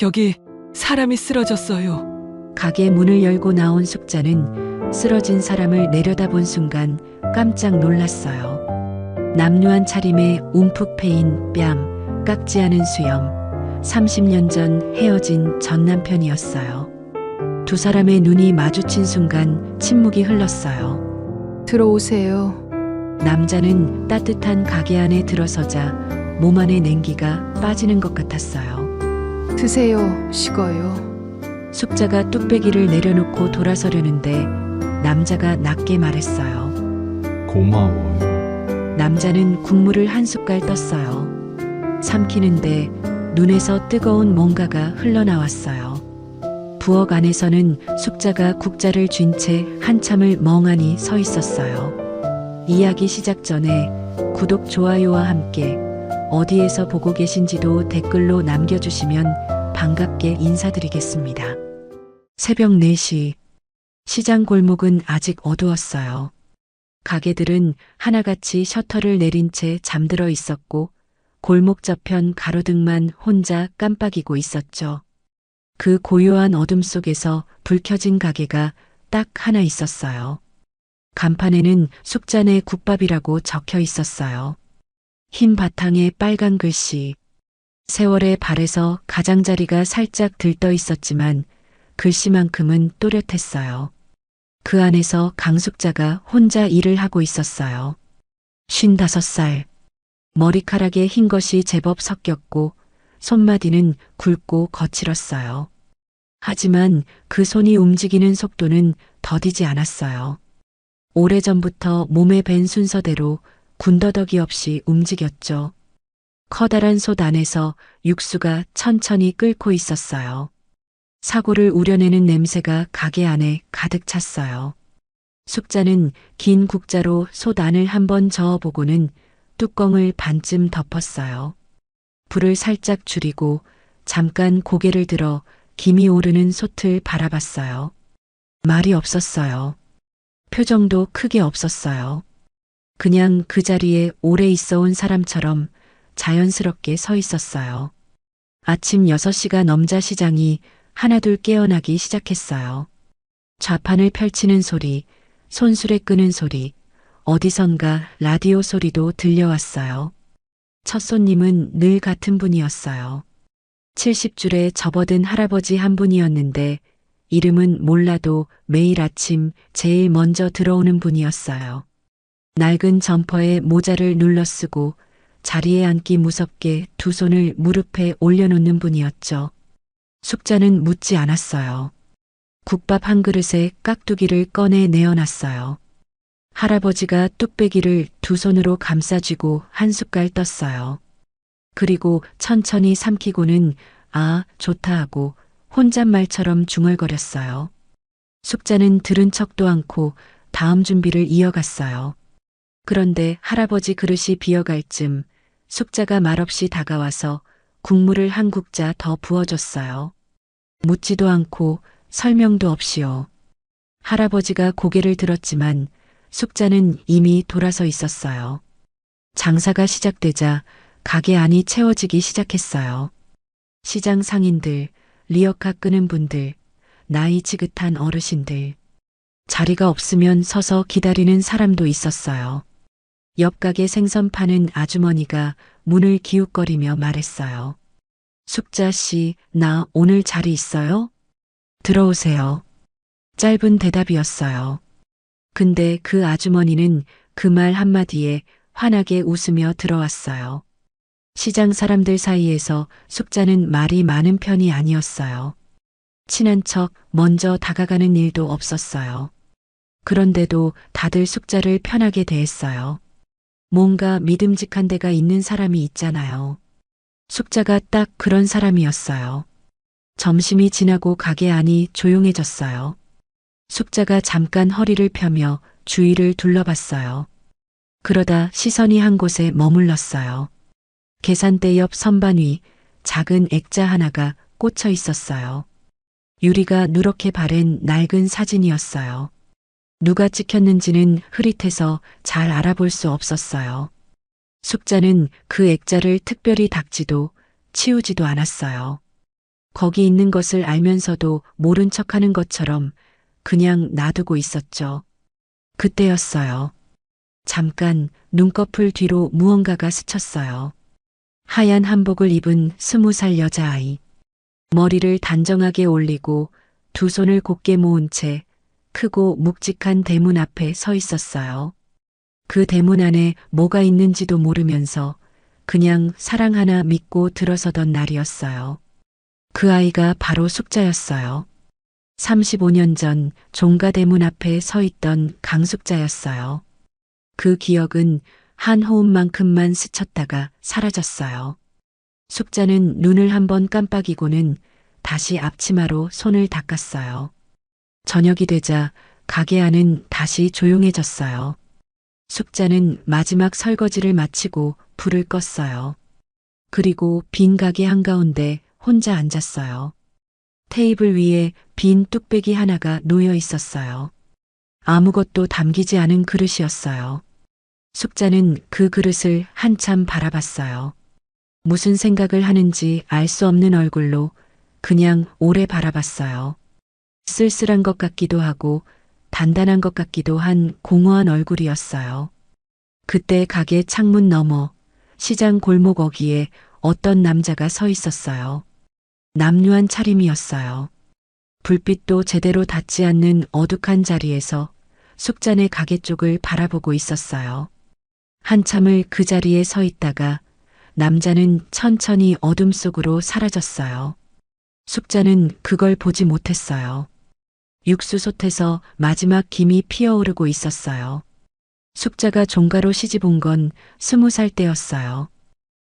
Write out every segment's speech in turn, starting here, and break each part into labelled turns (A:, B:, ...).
A: 여기 사람이 쓰러졌어요.
B: 가게 문을 열고 나온 숙자는 쓰러진 사람을 내려다본 순간 깜짝 놀랐어요. 남루한 차림에 움푹 패인 뺨, 깎지 않은 수염, 30년 전 헤어진 전 남편이었어요. 두 사람의 눈이 마주친 순간 침묵이 흘렀어요.
C: 들어오세요.
B: 남자는 따뜻한 가게 안에 들어서자 몸 안의 냉기가 빠지는 것 같았어요.
C: 드세요. 식어요.
B: 숙자가 뚝배기를 내려놓고 돌아서려는데 남자가 낮게 말했어요.
D: 고마워요.
B: 남자는 국물을 한 숟갈 떴어요. 삼키는데 눈에서 뜨거운 뭔가가 흘러나왔어요. 부엌 안에서는 숙자가 국자를 쥔 채 한참을 멍하니 서 있었어요. 이야기 시작 전에 구독, 좋아요와 함께 어디에서 보고 계신지도 댓글로 남겨주시면 반갑게 인사드리겠습니다. 새벽 4시, 시장 골목은 아직 어두웠어요. 가게들은 하나같이 셔터를 내린 채 잠들어 있었고 골목 저편 가로등만 혼자 깜빡이고 있었죠. 그 고요한 어둠 속에서 불 켜진 가게가 딱 하나 있었어요. 간판에는 숙자네 국밥이라고 적혀 있었어요. 흰 바탕에 빨간 글씨. 세월의 발에서 가장자리가 살짝 들떠 있었지만 글씨만큼은 또렷했어요. 그 안에서 강숙자가 혼자 일을 하고 있었어요. 55살. 머리카락에 흰 것이 제법 섞였고 손마디는 굵고 거칠었어요. 하지만 그 손이 움직이는 속도는 더디지 않았어요. 오래전부터 몸에 밴 순서대로 군더더기 없이 움직였죠. 커다란 솥 안에서 육수가 천천히 끓고 있었어요. 사고를 우려내는 냄새가 가게 안에 가득 찼어요. 숙자는 긴 국자로 솥 안을 한번 저어보고는 뚜껑을 반쯤 덮었어요. 불을 살짝 줄이고 잠깐 고개를 들어 김이 오르는 솥을 바라봤어요. 말이 없었어요. 표정도 크게 없었어요. 그냥 그 자리에 오래 있어 온 사람처럼 자연스럽게 서 있었어요. 아침 6시가 넘자 시장이 하나둘 깨어나기 시작했어요. 좌판을 펼치는 소리, 손수레 끄는 소리, 어디선가 라디오 소리도 들려왔어요. 첫 손님은 늘 같은 분이었어요. 70줄에 접어든 할아버지 한 분이었는데 이름은 몰라도 매일 아침 제일 먼저 들어오는 분이었어요. 낡은 점퍼에 모자를 눌러쓰고 자리에 앉기 무섭게 두 손을 무릎에 올려놓는 분이었죠. 숙자는 묻지 않았어요. 국밥 한 그릇에 깍두기를 꺼내 내어놨어요. 할아버지가 뚝배기를 두 손으로 감싸쥐고 한 숟갈 떴어요. 그리고 천천히 삼키고는 아, 좋다 하고 혼잣말처럼 중얼거렸어요. 숙자는 들은 척도 않고 다음 준비를 이어갔어요. 그런데 할아버지 그릇이 비어갈 쯤 숙자가 말없이 다가와서 국물을 한 국자 더 부어줬어요. 묻지도 않고 설명도 없이요. 할아버지가 고개를 들었지만 숙자는 이미 돌아서 있었어요. 장사가 시작되자 가게 안이 채워지기 시작했어요. 시장 상인들, 리어카 끄는 분들, 나이 지긋한 어르신들. 자리가 없으면 서서 기다리는 사람도 있었어요. 옆 가게 생선 파는 아주머니가 문을 기웃거리며 말했어요. 숙자 씨, 나 오늘 자리 있어요? 들어오세요. 짧은 대답이었어요. 근데 그 아주머니는 그 말 한마디에 환하게 웃으며 들어왔어요. 시장 사람들 사이에서 숙자는 말이 많은 편이 아니었어요. 친한 척 먼저 다가가는 일도 없었어요. 그런데도 다들 숙자를 편하게 대했어요. 뭔가 믿음직한 데가 있는 사람이 있잖아요. 숙자가 딱 그런 사람이었어요. 점심이 지나고 가게 안이 조용해졌어요. 숙자가 잠깐 허리를 펴며 주위를 둘러봤어요. 그러다 시선이 한 곳에 머물렀어요. 계산대 옆 선반 위 작은 액자 하나가 꽂혀 있었어요. 유리가 누렇게 바랜 낡은 사진이었어요. 누가 찍혔는지는 흐릿해서 잘 알아볼 수 없었어요. 숙자는 그 액자를 특별히 닦지도 치우지도 않았어요. 거기 있는 것을 알면서도 모른 척하는 것처럼 그냥 놔두고 있었죠. 그때였어요. 잠깐 눈꺼풀 뒤로 무언가가 스쳤어요. 하얀 한복을 입은 20살 여자아이. 머리를 단정하게 올리고 두 손을 곧게 모은 채 크고 묵직한 대문 앞에 서 있었어요. 그 대문 안에 뭐가 있는지도 모르면서 그냥 사랑 하나 믿고 들어서던 날이었어요. 그 아이가 바로 숙자였어요. 35년 전 종가 대문 앞에 서 있던 강숙자였어요. 그 기억은 한 호흡만큼만 스쳤다가 사라졌어요. 숙자는 눈을 한번 깜빡이고는 다시 앞치마로 손을 닦았어요. 저녁이 되자 가게 안은 다시 조용해졌어요. 숙자는 마지막 설거지를 마치고 불을 껐어요. 그리고 빈 가게 한가운데 혼자 앉았어요. 테이블 위에 빈 뚝배기 하나가 놓여 있었어요. 아무것도 담기지 않은 그릇이었어요. 숙자는 그 그릇을 한참 바라봤어요. 무슨 생각을 하는지 알 수 없는 얼굴로 그냥 오래 바라봤어요. 쓸쓸한 것 같기도 하고 단단한 것 같기도 한 공허한 얼굴이었어요. 그때 가게 창문 너머 시장 골목 어귀에 어떤 남자가 서 있었어요. 남루한 차림이었어요. 불빛도 제대로 닿지 않는 어둑한 자리에서 숙자네 가게 쪽을 바라보고 있었어요. 한참을 그 자리에 서 있다가 남자는 천천히 어둠 속으로 사라졌어요. 숙자는 그걸 보지 못했어요. 육수솥에서 마지막 김이 피어오르고 있었어요. 숙자가 종가로 시집온 건 20살 때였어요.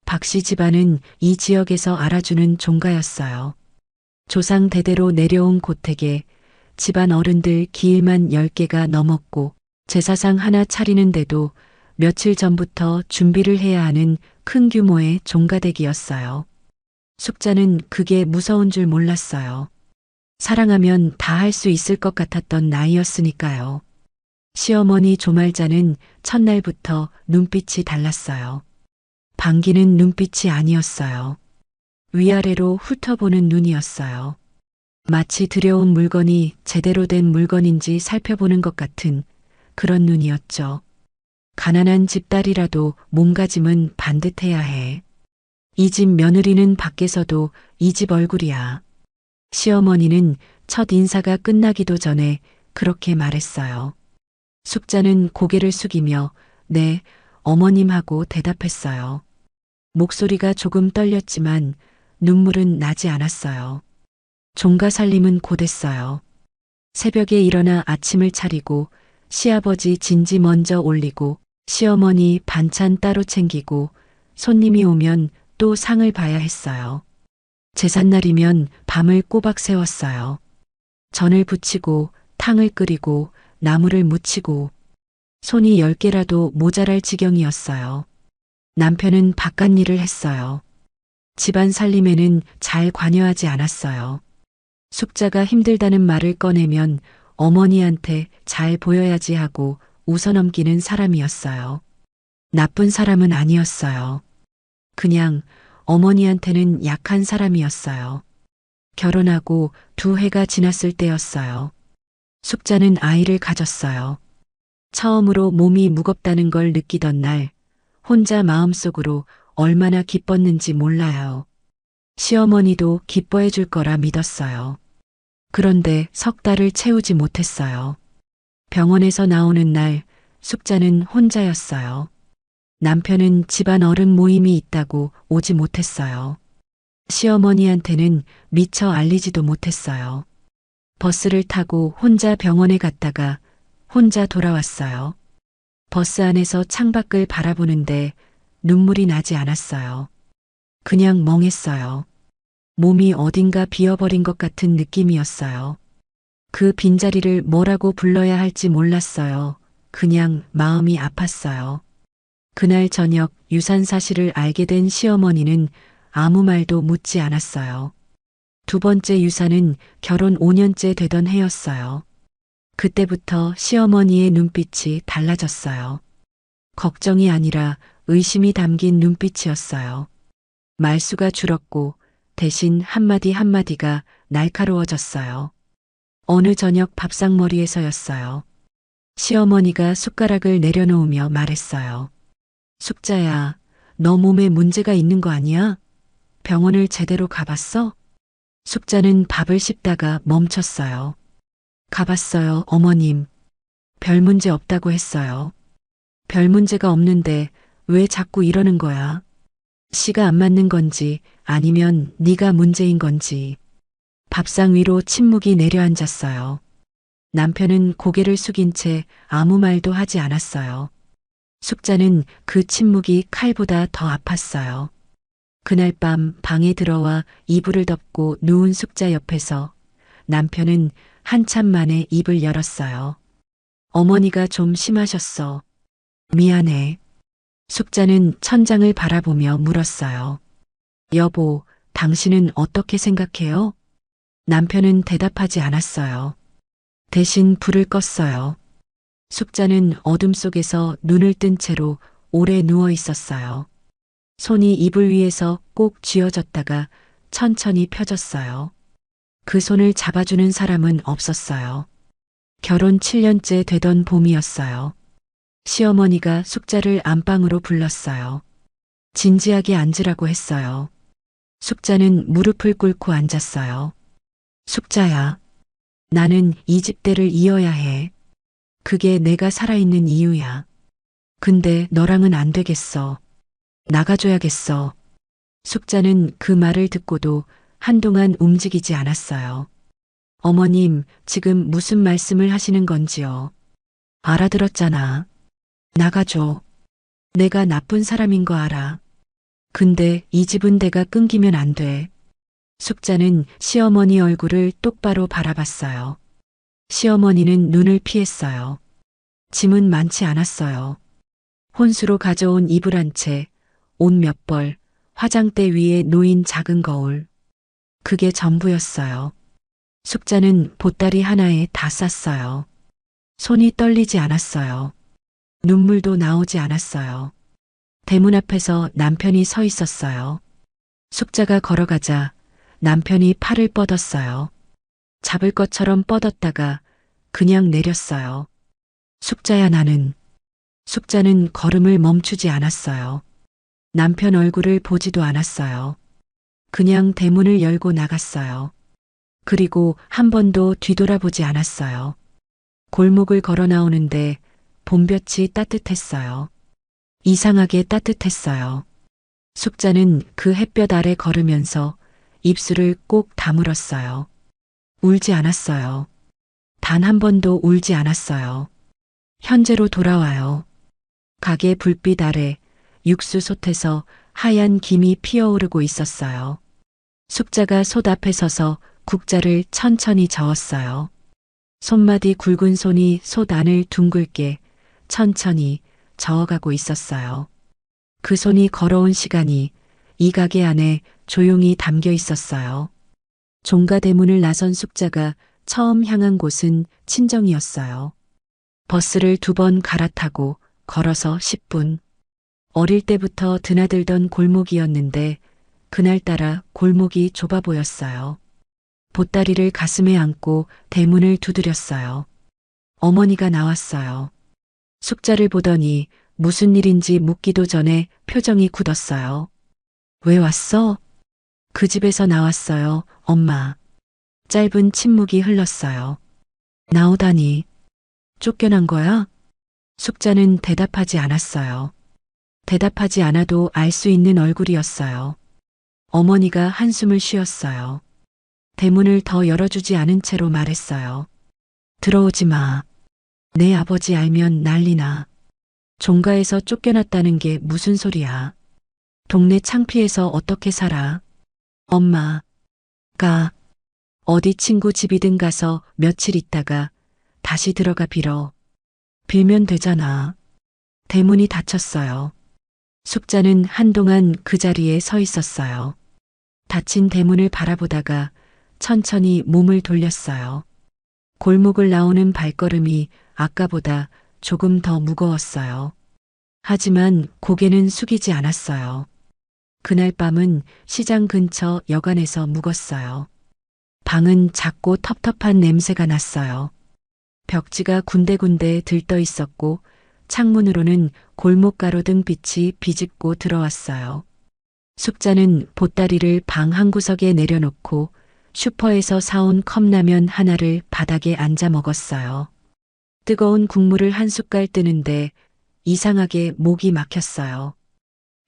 B: 박씨 집안은 이 지역에서 알아주는 종가였어요. 조상 대대로 내려온 고택에 집안 어른들 기일만 10개가 넘었고 제사상 하나 차리는데도 며칠 전부터 준비를 해야 하는 큰 규모의 종가댁이었어요. 숙자는 그게 무서운 줄 몰랐어요. 사랑하면 다 할 수 있을 것 같았던 나이였으니까요. 시어머니 조말자는 첫날부터 눈빛이 달랐어요. 반기는 눈빛이 아니었어요. 위아래로 훑어보는 눈이었어요. 마치 들여온 물건이 제대로 된 물건인지 살펴보는 것 같은 그런 눈이었죠. 가난한 집딸이라도 몸가짐은 반듯해야 해. 이 집 며느리는 밖에서도 이 집 얼굴이야. 시어머니는 첫 인사가 끝나기도 전에 그렇게 말했어요. 숙자는 고개를 숙이며 네, 어머님 하고 대답했어요. 목소리가 조금 떨렸지만 눈물은 나지 않았어요. 종가 살림은 고됐어요. 새벽에 일어나 아침을 차리고 시아버지 진지 먼저 올리고 시어머니 반찬 따로 챙기고 손님이 오면 또 상을 봐야 했어요. 제삿날이면 밤을 꼬박 새웠어요. 전을 부치고 탕을 끓이고 나물을 무치고 손이 10개라도 모자랄 지경이었어요. 남편은 바깥일을 했어요. 집안 살림에는 잘 관여하지 않았어요. 숙자가 힘들다는 말을 꺼내면 어머니한테 잘 보여야지 하고 웃어넘기는 사람이었어요. 나쁜 사람은 아니었어요. 그냥 어머니한테는 약한 사람이었어요. 결혼하고 2해가 지났을 때였어요. 숙자는 아이를 가졌어요. 처음으로 몸이 무겁다는 걸 느끼던 날, 혼자 마음속으로 얼마나 기뻤는지 몰라요. 시어머니도 기뻐해 줄 거라 믿었어요. 그런데 석 달을 채우지 못했어요. 병원에서 나오는 날, 숙자는 혼자였어요. 남편은 집안 어른 모임이 있다고 오지 못했어요. 시어머니한테는 미처 알리지도 못했어요. 버스를 타고 혼자 병원에 갔다가 혼자 돌아왔어요. 버스 안에서 창밖을 바라보는데 눈물이 나지 않았어요. 그냥 멍했어요. 몸이 어딘가 비어버린 것 같은 느낌이었어요. 그 빈자리를 뭐라고 불러야 할지 몰랐어요. 그냥 마음이 아팠어요. 그날 저녁 유산 사실을 알게 된 시어머니는 아무 말도 묻지 않았어요. 2번째 유산은 결혼 5년째 되던 해였어요. 그때부터 시어머니의 눈빛이 달라졌어요. 걱정이 아니라 의심이 담긴 눈빛이었어요. 말수가 줄었고 대신 한마디 한마디가 날카로워졌어요. 어느 저녁 밥상머리에서였어요. 시어머니가 숟가락을 내려놓으며 말했어요. 숙자야, 너 몸에 문제가 있는 거 아니야? 병원을 제대로 가봤어? 숙자는 밥을 씹다가 멈췄어요. 가봤어요, 어머님. 별 문제 없다고 했어요. 별 문제가 없는데 왜 자꾸 이러는 거야? 씨가 안 맞는 건지 아니면 네가 문제인 건지. 밥상 위로 침묵이 내려앉았어요. 남편은 고개를 숙인 채 아무 말도 하지 않았어요. 숙자는 그 침묵이 칼보다 더 아팠어요. 그날 밤 방에 들어와 이불을 덮고 누운 숙자 옆에서 남편은 한참 만에 입을 열었어요. 어머니가 좀 심하셨어. 미안해. 숙자는 천장을 바라보며 물었어요. 여보, 당신은 어떻게 생각해요? 남편은 대답하지 않았어요. 대신 불을 껐어요. 숙자는 어둠 속에서 눈을 뜬 채로 오래 누워 있었어요. 손이 이불 위에서 꼭 쥐어졌다가 천천히 펴졌어요. 그 손을 잡아주는 사람은 없었어요. 결혼 7년째 되던 봄이었어요. 시어머니가 숙자를 안방으로 불렀어요. 진지하게 앉으라고 했어요. 숙자는 무릎을 꿇고 앉았어요. 숙자야, 나는 이 집대를 이어야 해. 그게 내가 살아있는 이유야. 근데 너랑은 안 되겠어. 나가줘야겠어. 숙자는 그 말을 듣고도 한동안 움직이지 않았어요. 어머님, 지금 무슨 말씀을 하시는 건지요? 알아들었잖아. 나가줘. 내가 나쁜 사람인 거 알아. 근데 이 집은 내가 끊기면 안 돼. 숙자는 시어머니 얼굴을 똑바로 바라봤어요. 시어머니는 눈을 피했어요. 짐은 많지 않았어요. 혼수로 가져온 이불 한 채, 옷 몇 벌, 화장대 위에 놓인 작은 거울. 그게 전부였어요. 숙자는 보따리 하나에 다 쌌어요. 손이 떨리지 않았어요. 눈물도 나오지 않았어요. 대문 앞에서 남편이 서 있었어요. 숙자가 걸어가자 남편이 팔을 뻗었어요. 잡을 것처럼 뻗었다가 그냥 내렸어요. 숙자야 나는. 숙자는 걸음을 멈추지 않았어요. 남편 얼굴을 보지도 않았어요. 그냥 대문을 열고 나갔어요. 그리고 한 번도 뒤돌아보지 않았어요. 골목을 걸어 나오는데 봄볕이 따뜻했어요. 이상하게 따뜻했어요. 숙자는 그 햇볕 아래 걸으면서 입술을 꼭 다물었어요. 울지 않았어요. 단 한 번도 울지 않았어요. 현재로 돌아와요. 가게 불빛 아래 육수 솥에서 하얀 김이 피어오르고 있었어요. 숙자가 솥 앞에 서서 국자를 천천히 저었어요. 손마디 굵은 손이 솥 안을 둥글게 천천히 저어가고 있었어요. 그 손이 걸어온 시간이 이 가게 안에 조용히 담겨 있었어요. 종가 대문을 나선 숙자가 처음 향한 곳은 친정이었어요. 버스를 2번 갈아타고 걸어서 10분. 어릴 때부터 드나들던 골목이었는데 그날따라 골목이 좁아 보였어요. 보따리를 가슴에 안고 대문을 두드렸어요. 어머니가 나왔어요. 숙자를 보더니 무슨 일인지 묻기도 전에 표정이 굳었어요. 왜 왔어? 그 집에서 나왔어요, 엄마. 짧은 침묵이 흘렀어요. 나오다니. 쫓겨난 거야? 숙자는 대답하지 않았어요. 대답하지 않아도 알 수 있는 얼굴이었어요. 어머니가 한숨을 쉬었어요. 대문을 더 열어주지 않은 채로 말했어요. 들어오지 마. 내 아버지 알면 난리나. 종가에서 쫓겨났다는 게 무슨 소리야. 동네 창피해서 어떻게 살아. 엄마가 어디 친구 집이든 가서 며칠 있다가 다시 들어가 빌어. 빌면 되잖아. 대문이 닫혔어요. 숙자는 한동안 그 자리에 서 있었어요. 닫힌 대문을 바라보다가 천천히 몸을 돌렸어요. 골목을 나오는 발걸음이 아까보다 조금 더 무거웠어요. 하지만 고개는 숙이지 않았어요. 그날 밤은 시장 근처 여관에서 묵었어요. 방은 작고 텁텁한 냄새가 났어요. 벽지가 군데군데 들떠 있었고 창문으로는 골목가로등 빛이 비집고 들어왔어요. 숙자는 보따리를 방 한 구석에 내려놓고 슈퍼에서 사온 컵라면 하나를 바닥에 앉아 먹었어요. 뜨거운 국물을 한 숟갈 뜨는데 이상하게 목이 막혔어요.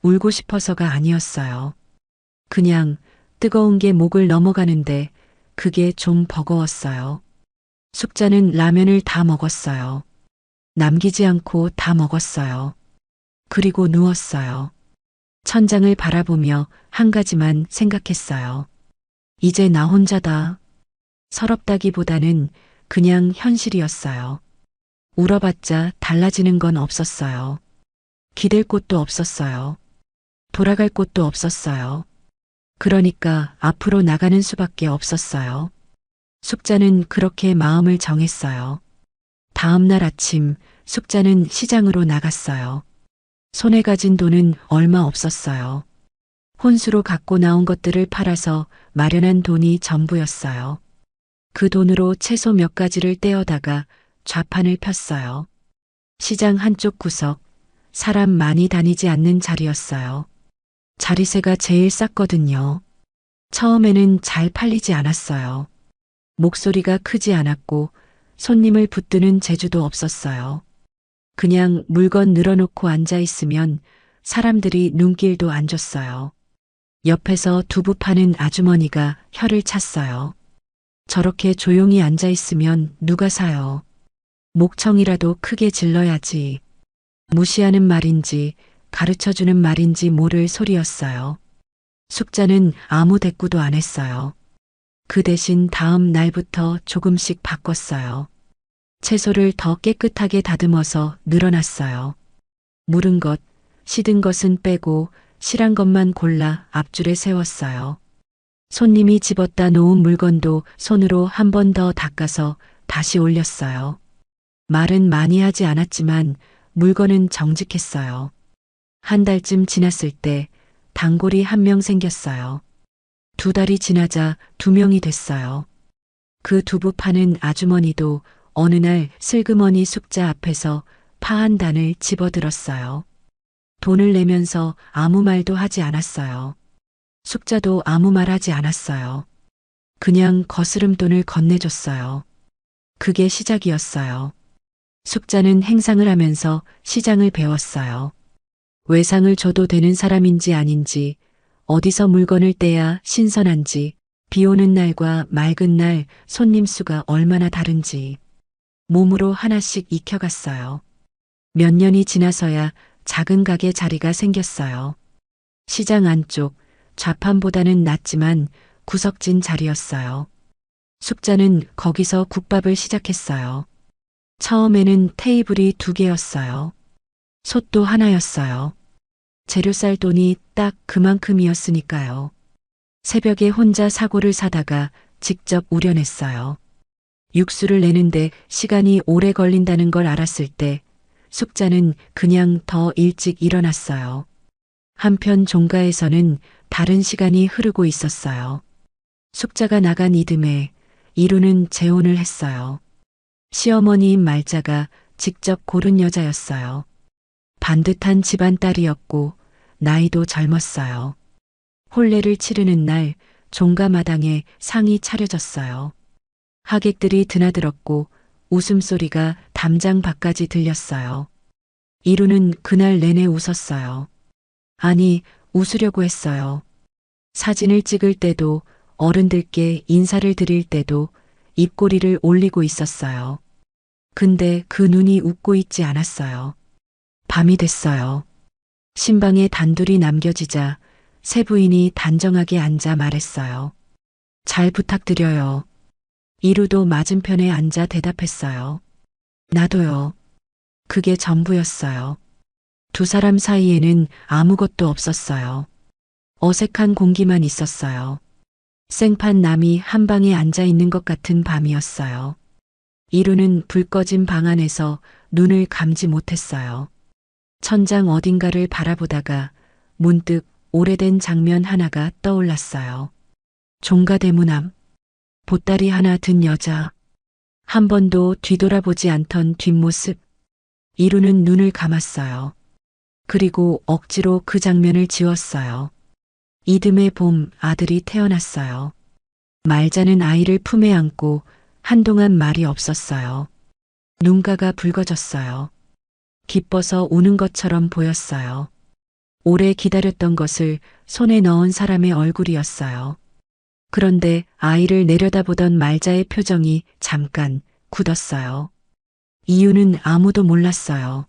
B: 울고 싶어서가 아니었어요. 그냥 뜨거운 게 목을 넘어가는데 그게 좀 버거웠어요. 숙자는 라면을 다 먹었어요. 남기지 않고 다 먹었어요. 그리고 누웠어요. 천장을 바라보며 한 가지만 생각했어요. 이제 나 혼자다. 서럽다기보다는 그냥 현실이었어요. 울어봤자 달라지는 건 없었어요. 기댈 곳도 없었어요. 돌아갈 곳도 없었어요. 그러니까 앞으로 나가는 수밖에 없었어요. 숙자는 그렇게 마음을 정했어요. 다음 날 아침 숙자는 시장으로 나갔어요. 손에 가진 돈은 얼마 없었어요. 혼수로 갖고 나온 것들을 팔아서 마련한 돈이 전부였어요. 그 돈으로 채소 몇 가지를 떼어다가 좌판을 폈어요. 시장 한쪽 구석, 사람 많이 다니지 않는 자리였어요. 자리세가 제일 쌌거든요. 처음에는 잘 팔리지 않았어요. 목소리가 크지 않았고 손님을 붙드는 재주도 없었어요. 그냥 물건 늘어놓고 앉아 있으면 사람들이 눈길도 안 줬어요. 옆에서 두부 파는 아주머니가 혀를 찼어요. 저렇게 조용히 앉아 있으면 누가 사요? 목청이라도 크게 질러야지. 무시하는 말인지 가르쳐주는 말인지 모를 소리였어요. 숙자는 아무 대꾸도 안 했어요. 그 대신 다음 날부터 조금씩 바꿨어요. 채소를 더 깨끗하게 다듬어서 늘어놨어요. 무른 것, 시든 것은 빼고 실한 것만 골라 앞줄에 세웠어요. 손님이 집었다 놓은 물건도 손으로 한 번 더 닦아서 다시 올렸어요. 말은 많이 하지 않았지만 물건은 정직했어요. 한 달쯤 지났을 때 단골이 한 명 생겼어요. 2달이 지나자 2명이 됐어요. 그 두부 파는 아주머니도 어느 날 슬그머니 숙자 앞에서 파 한 단을 집어들었어요. 돈을 내면서 아무 말도 하지 않았어요. 숙자도 아무 말 하지 않았어요. 그냥 거스름돈을 건네줬어요. 그게 시작이었어요. 숙자는 행상을 하면서 시장을 배웠어요. 외상을 줘도 되는 사람인지 아닌지, 어디서 물건을 떼야 신선한지, 비 오는 날과 맑은 날 손님 수가 얼마나 다른지, 몸으로 하나씩 익혀갔어요. 몇 년이 지나서야 작은 가게 자리가 생겼어요. 시장 안쪽, 좌판보다는 낫지만 구석진 자리였어요. 숙자는 거기서 국밥을 시작했어요. 처음에는 테이블이 2개였어요. 솥도 하나였어요. 재료 쌀 돈이 딱 그만큼이었으니까요. 새벽에 혼자 사고를 사다가 직접 우려냈어요. 육수를 내는데 시간이 오래 걸린다는 걸 알았을 때 숙자는 그냥 더 일찍 일어났어요. 한편 종가에서는 다른 시간이 흐르고 있었어요. 숙자가 나간 이듬해 이루는 재혼을 했어요. 시어머니인 말자가 직접 고른 여자였어요. 반듯한 집안 딸이었고 나이도 젊었어요. 혼례를 치르는 날 종가마당에 상이 차려졌어요. 하객들이 드나들었고 웃음소리가 담장 밖까지 들렸어요. 이루는 그날 내내 웃었어요. 아니, 웃으려고 했어요. 사진을 찍을 때도 어른들께 인사를 드릴 때도 입꼬리를 올리고 있었어요. 근데 그 눈이 웃고 있지 않았어요. 밤이 됐어요. 신방에 단둘이 남겨지자 세 부인이 단정하게 앉아 말했어요. 잘 부탁드려요. 이루도 맞은편에 앉아 대답했어요. 나도요. 그게 전부였어요. 두 사람 사이에는 아무것도 없었어요. 어색한 공기만 있었어요. 생판 남이 한 방에 앉아 있는 것 같은 밤이었어요. 이루는 불 꺼진 방 안에서 눈을 감지 못했어요. 천장 어딘가를 바라보다가 문득 오래된 장면 하나가 떠올랐어요. 종가 대문 앞, 보따리 하나 든 여자. 한 번도 뒤돌아보지 않던 뒷모습. 이루는 눈을 감았어요. 그리고 억지로 그 장면을 지웠어요. 이듬해 봄 아들이 태어났어요. 말자는 아이를 품에 안고 한동안 말이 없었어요. 눈가가 붉어졌어요. 기뻐서 우는 것처럼 보였어요. 오래 기다렸던 것을 손에 넣은 사람의 얼굴이었어요. 그런데 아이를 내려다보던 말자의 표정이 잠깐 굳었어요. 이유는 아무도 몰랐어요.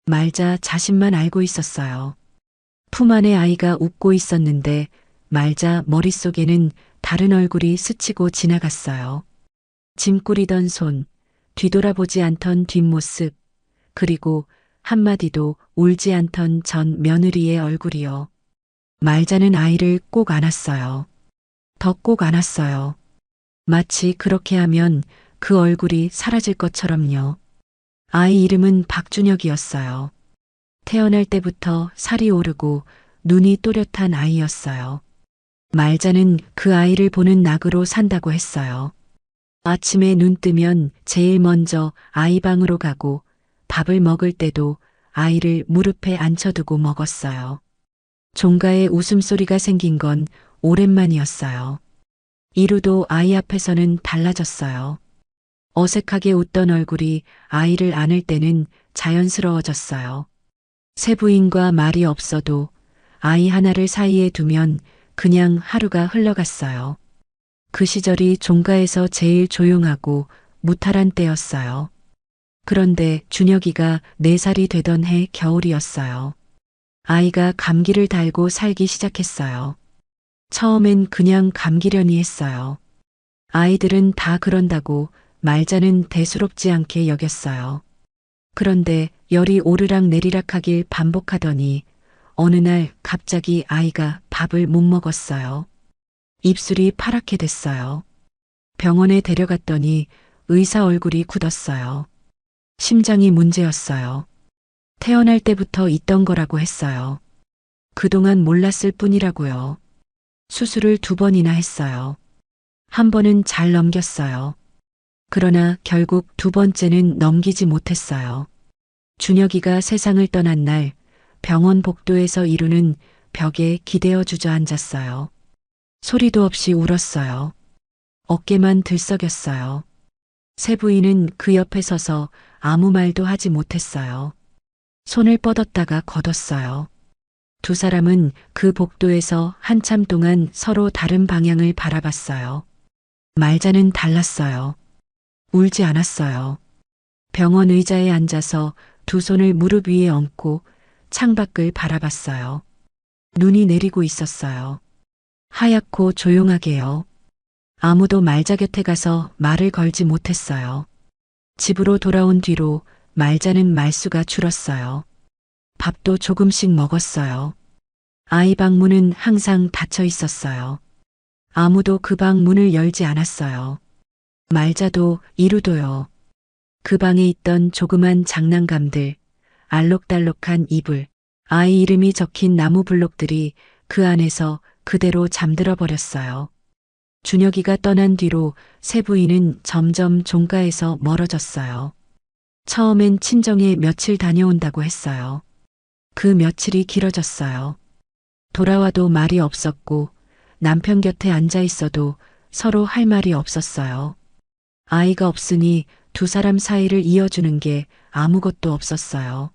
B: 말자 자신만 알고 있었어요. 품 안에 아이가 웃고 있었는데 말자 머릿속에는 다른 얼굴이 스치고 지나갔어요. 짐 꾸리던 손, 뒤돌아보지 않던 뒷모습, 그리고 한마디도 울지 않던 전 며느리의 얼굴이요. 말자는 아이를 꼭 안았어요. 더 꼭 안았어요. 마치 그렇게 하면 그 얼굴이 사라질 것처럼요. 아이 이름은 박준혁이었어요. 태어날 때부터 살이 오르고 눈이 또렷한 아이였어요. 말자는 그 아이를 보는 낙으로 산다고 했어요. 아침에 눈 뜨면 제일 먼저 아이 방으로 가고 밥을 먹을 때도 아이를 무릎에 앉혀두고 먹었어요. 종가에 웃음소리가 생긴 건 오랜만이었어요. 이루도 아이 앞에서는 달라졌어요. 어색하게 웃던 얼굴이 아이를 안을 때는 자연스러워졌어요. 세부인과 말이 없어도 아이 하나를 사이에 두면 그냥 하루가 흘러갔어요. 그 시절이 종가에서 제일 조용하고 무탈한 때였어요. 그런데 준혁이가 4살이 되던 해 겨울이었어요. 아이가 감기를 달고 살기 시작했어요. 처음엔 그냥 감기려니 했어요. 아이들은 다 그런다고 말자는 대수롭지 않게 여겼어요. 그런데 열이 오르락 내리락 하길 반복하더니 어느 날 갑자기 아이가 밥을 못 먹었어요. 입술이 파랗게 됐어요. 병원에 데려갔더니 의사 얼굴이 굳었어요. 심장이 문제였어요. 태어날 때부터 있던 거라고 했어요. 그동안 몰랐을 뿐이라고요. 수술을 2번이나 했어요. 한 번은 잘 넘겼어요. 그러나 결국 2번째는 넘기지 못했어요. 준혁이가 세상을 떠난 날 병원 복도에서 이루는 벽에 기대어 주저앉았어요. 소리도 없이 울었어요. 어깨만 들썩였어요. 세부인은 그 옆에 서서 아무 말도 하지 못했어요. 손을 뻗었다가 걷었어요. 2 사람은 그 복도에서 한참 동안 서로 다른 방향을 바라봤어요. 말자는 달랐어요. 울지 않았어요. 병원 의자에 앉아서 2 손을 무릎 위에 얹고 창밖을 바라봤어요. 눈이 내리고 있었어요. 하얗고 조용하게요. 아무도 말자 곁에 가서 말을 걸지 못했어요. 집으로 돌아온 뒤로 말자는 말수가 줄었어요. 밥도 조금씩 먹었어요. 아이 방 문은 항상 닫혀 있었어요. 아무도 그 방 문을 열지 않았어요. 말자도 이루도요. 그 방에 있던 조그만 장난감들, 알록달록한 이불, 아이 이름이 적힌 나무 블록들이 그 안에서 그대로 잠들어 버렸어요. 준혁이가 떠난 뒤로 세부인은 점점 종가에서 멀어졌어요. 처음엔 친정에 며칠 다녀온다고 했어요. 그 며칠이 길어졌어요. 돌아와도 말이 없었고 남편 곁에 앉아 있어도 서로 할 말이 없었어요. 아이가 없으니 2 사람 사이를 이어주는 게 아무것도 없었어요.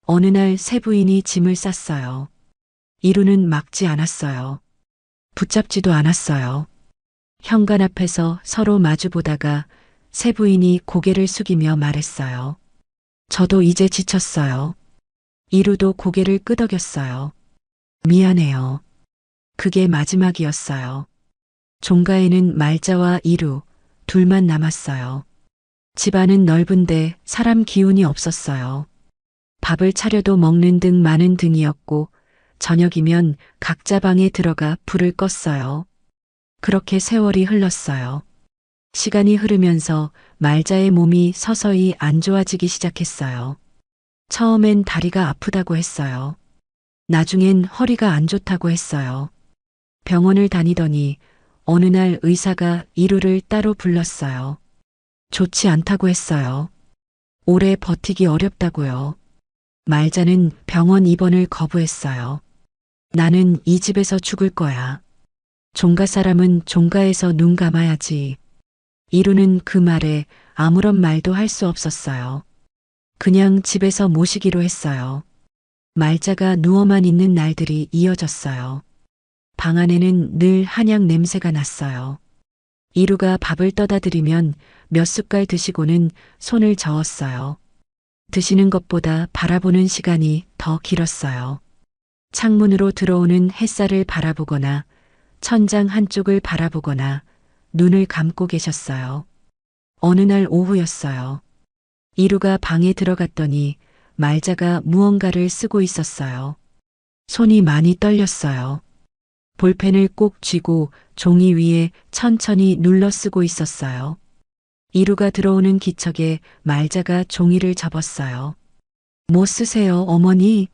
B: 어느 날 세부인이 짐을 쌌어요. 이루는 막지 않았어요. 붙잡지도 않았어요. 현관 앞에서 서로 마주보다가 세부인이 고개를 숙이며 말했어요. 저도 이제 지쳤어요. 이루도 고개를 끄덕였어요. 미안해요. 그게 마지막이었어요. 종가에는 말자와 이루, 둘만 남았어요. 집안은 넓은데 사람 기운이 없었어요. 밥을 차려도 먹는 등 많은 등이었고 저녁이면 각자 방에 들어가 불을 껐어요. 그렇게 세월이 흘렀어요. 시간이 흐르면서 말자의 몸이 서서히 안 좋아지기 시작했어요. 처음엔 다리가 아프다고 했어요. 나중엔 허리가 안 좋다고 했어요. 병원을 다니더니 어느 날 의사가 이루를 따로 불렀어요. 좋지 않다고 했어요. 오래 버티기 어렵다고요. 말자는 병원 입원을 거부했어요. 나는 이 집에서 죽을 거야. 종가 사람은 종가에서 눈 감아야지. 이루는 그 말에 아무런 말도 할 수 없었어요. 그냥 집에서 모시기로 했어요. 말자가 누워만 있는 날들이 이어졌어요. 방 안에는 늘 한약 냄새가 났어요. 이루가 밥을 떠다 드리면 몇 숟갈 드시고는 손을 저었어요. 드시는 것보다 바라보는 시간이 더 길었어요. 창문으로 들어오는 햇살을 바라보거나 천장 한쪽을 바라보거나 눈을 감고 계셨어요. 어느 날 오후였어요. 이루가 방에 들어갔더니 말자가 무언가를 쓰고 있었어요. 손이 많이 떨렸어요. 볼펜을 꼭 쥐고 종이 위에 천천히 눌러 쓰고 있었어요. 이루가 들어오는 기척에 말자가 종이를 접었어요. 뭐 쓰세요, 어머니?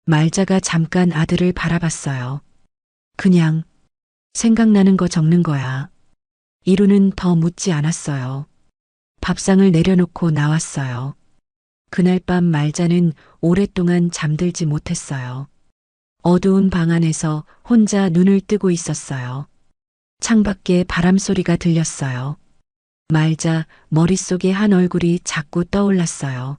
B: 말자가 잠깐 아들을 바라봤어요. 그냥 생각나는 거 적는 거야. 이루는 더 묻지 않았어요. 밥상을 내려놓고 나왔어요. 그날 밤 말자는 오랫동안 잠들지 못했어요. 어두운 방 안에서 혼자 눈을 뜨고 있었어요. 창밖에 바람소리가 들렸어요. 말자 머릿속에 한 얼굴이 자꾸 떠올랐어요.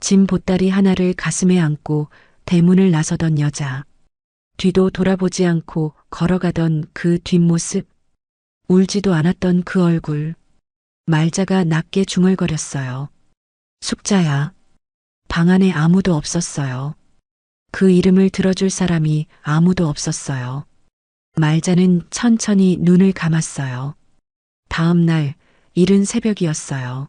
B: 짐 보따리 하나를 가슴에 안고 대문을 나서던 여자. 뒤도 돌아보지 않고 걸어가던 그 뒷모습. 울지도 않았던 그 얼굴. 말자가 낮게 중얼거렸어요. 숙자야. 방 안에 아무도 없었어요. 그 이름을 들어줄 사람이 아무도 없었어요. 말자는 천천히 눈을 감았어요. 다음 날 이른 새벽이었어요.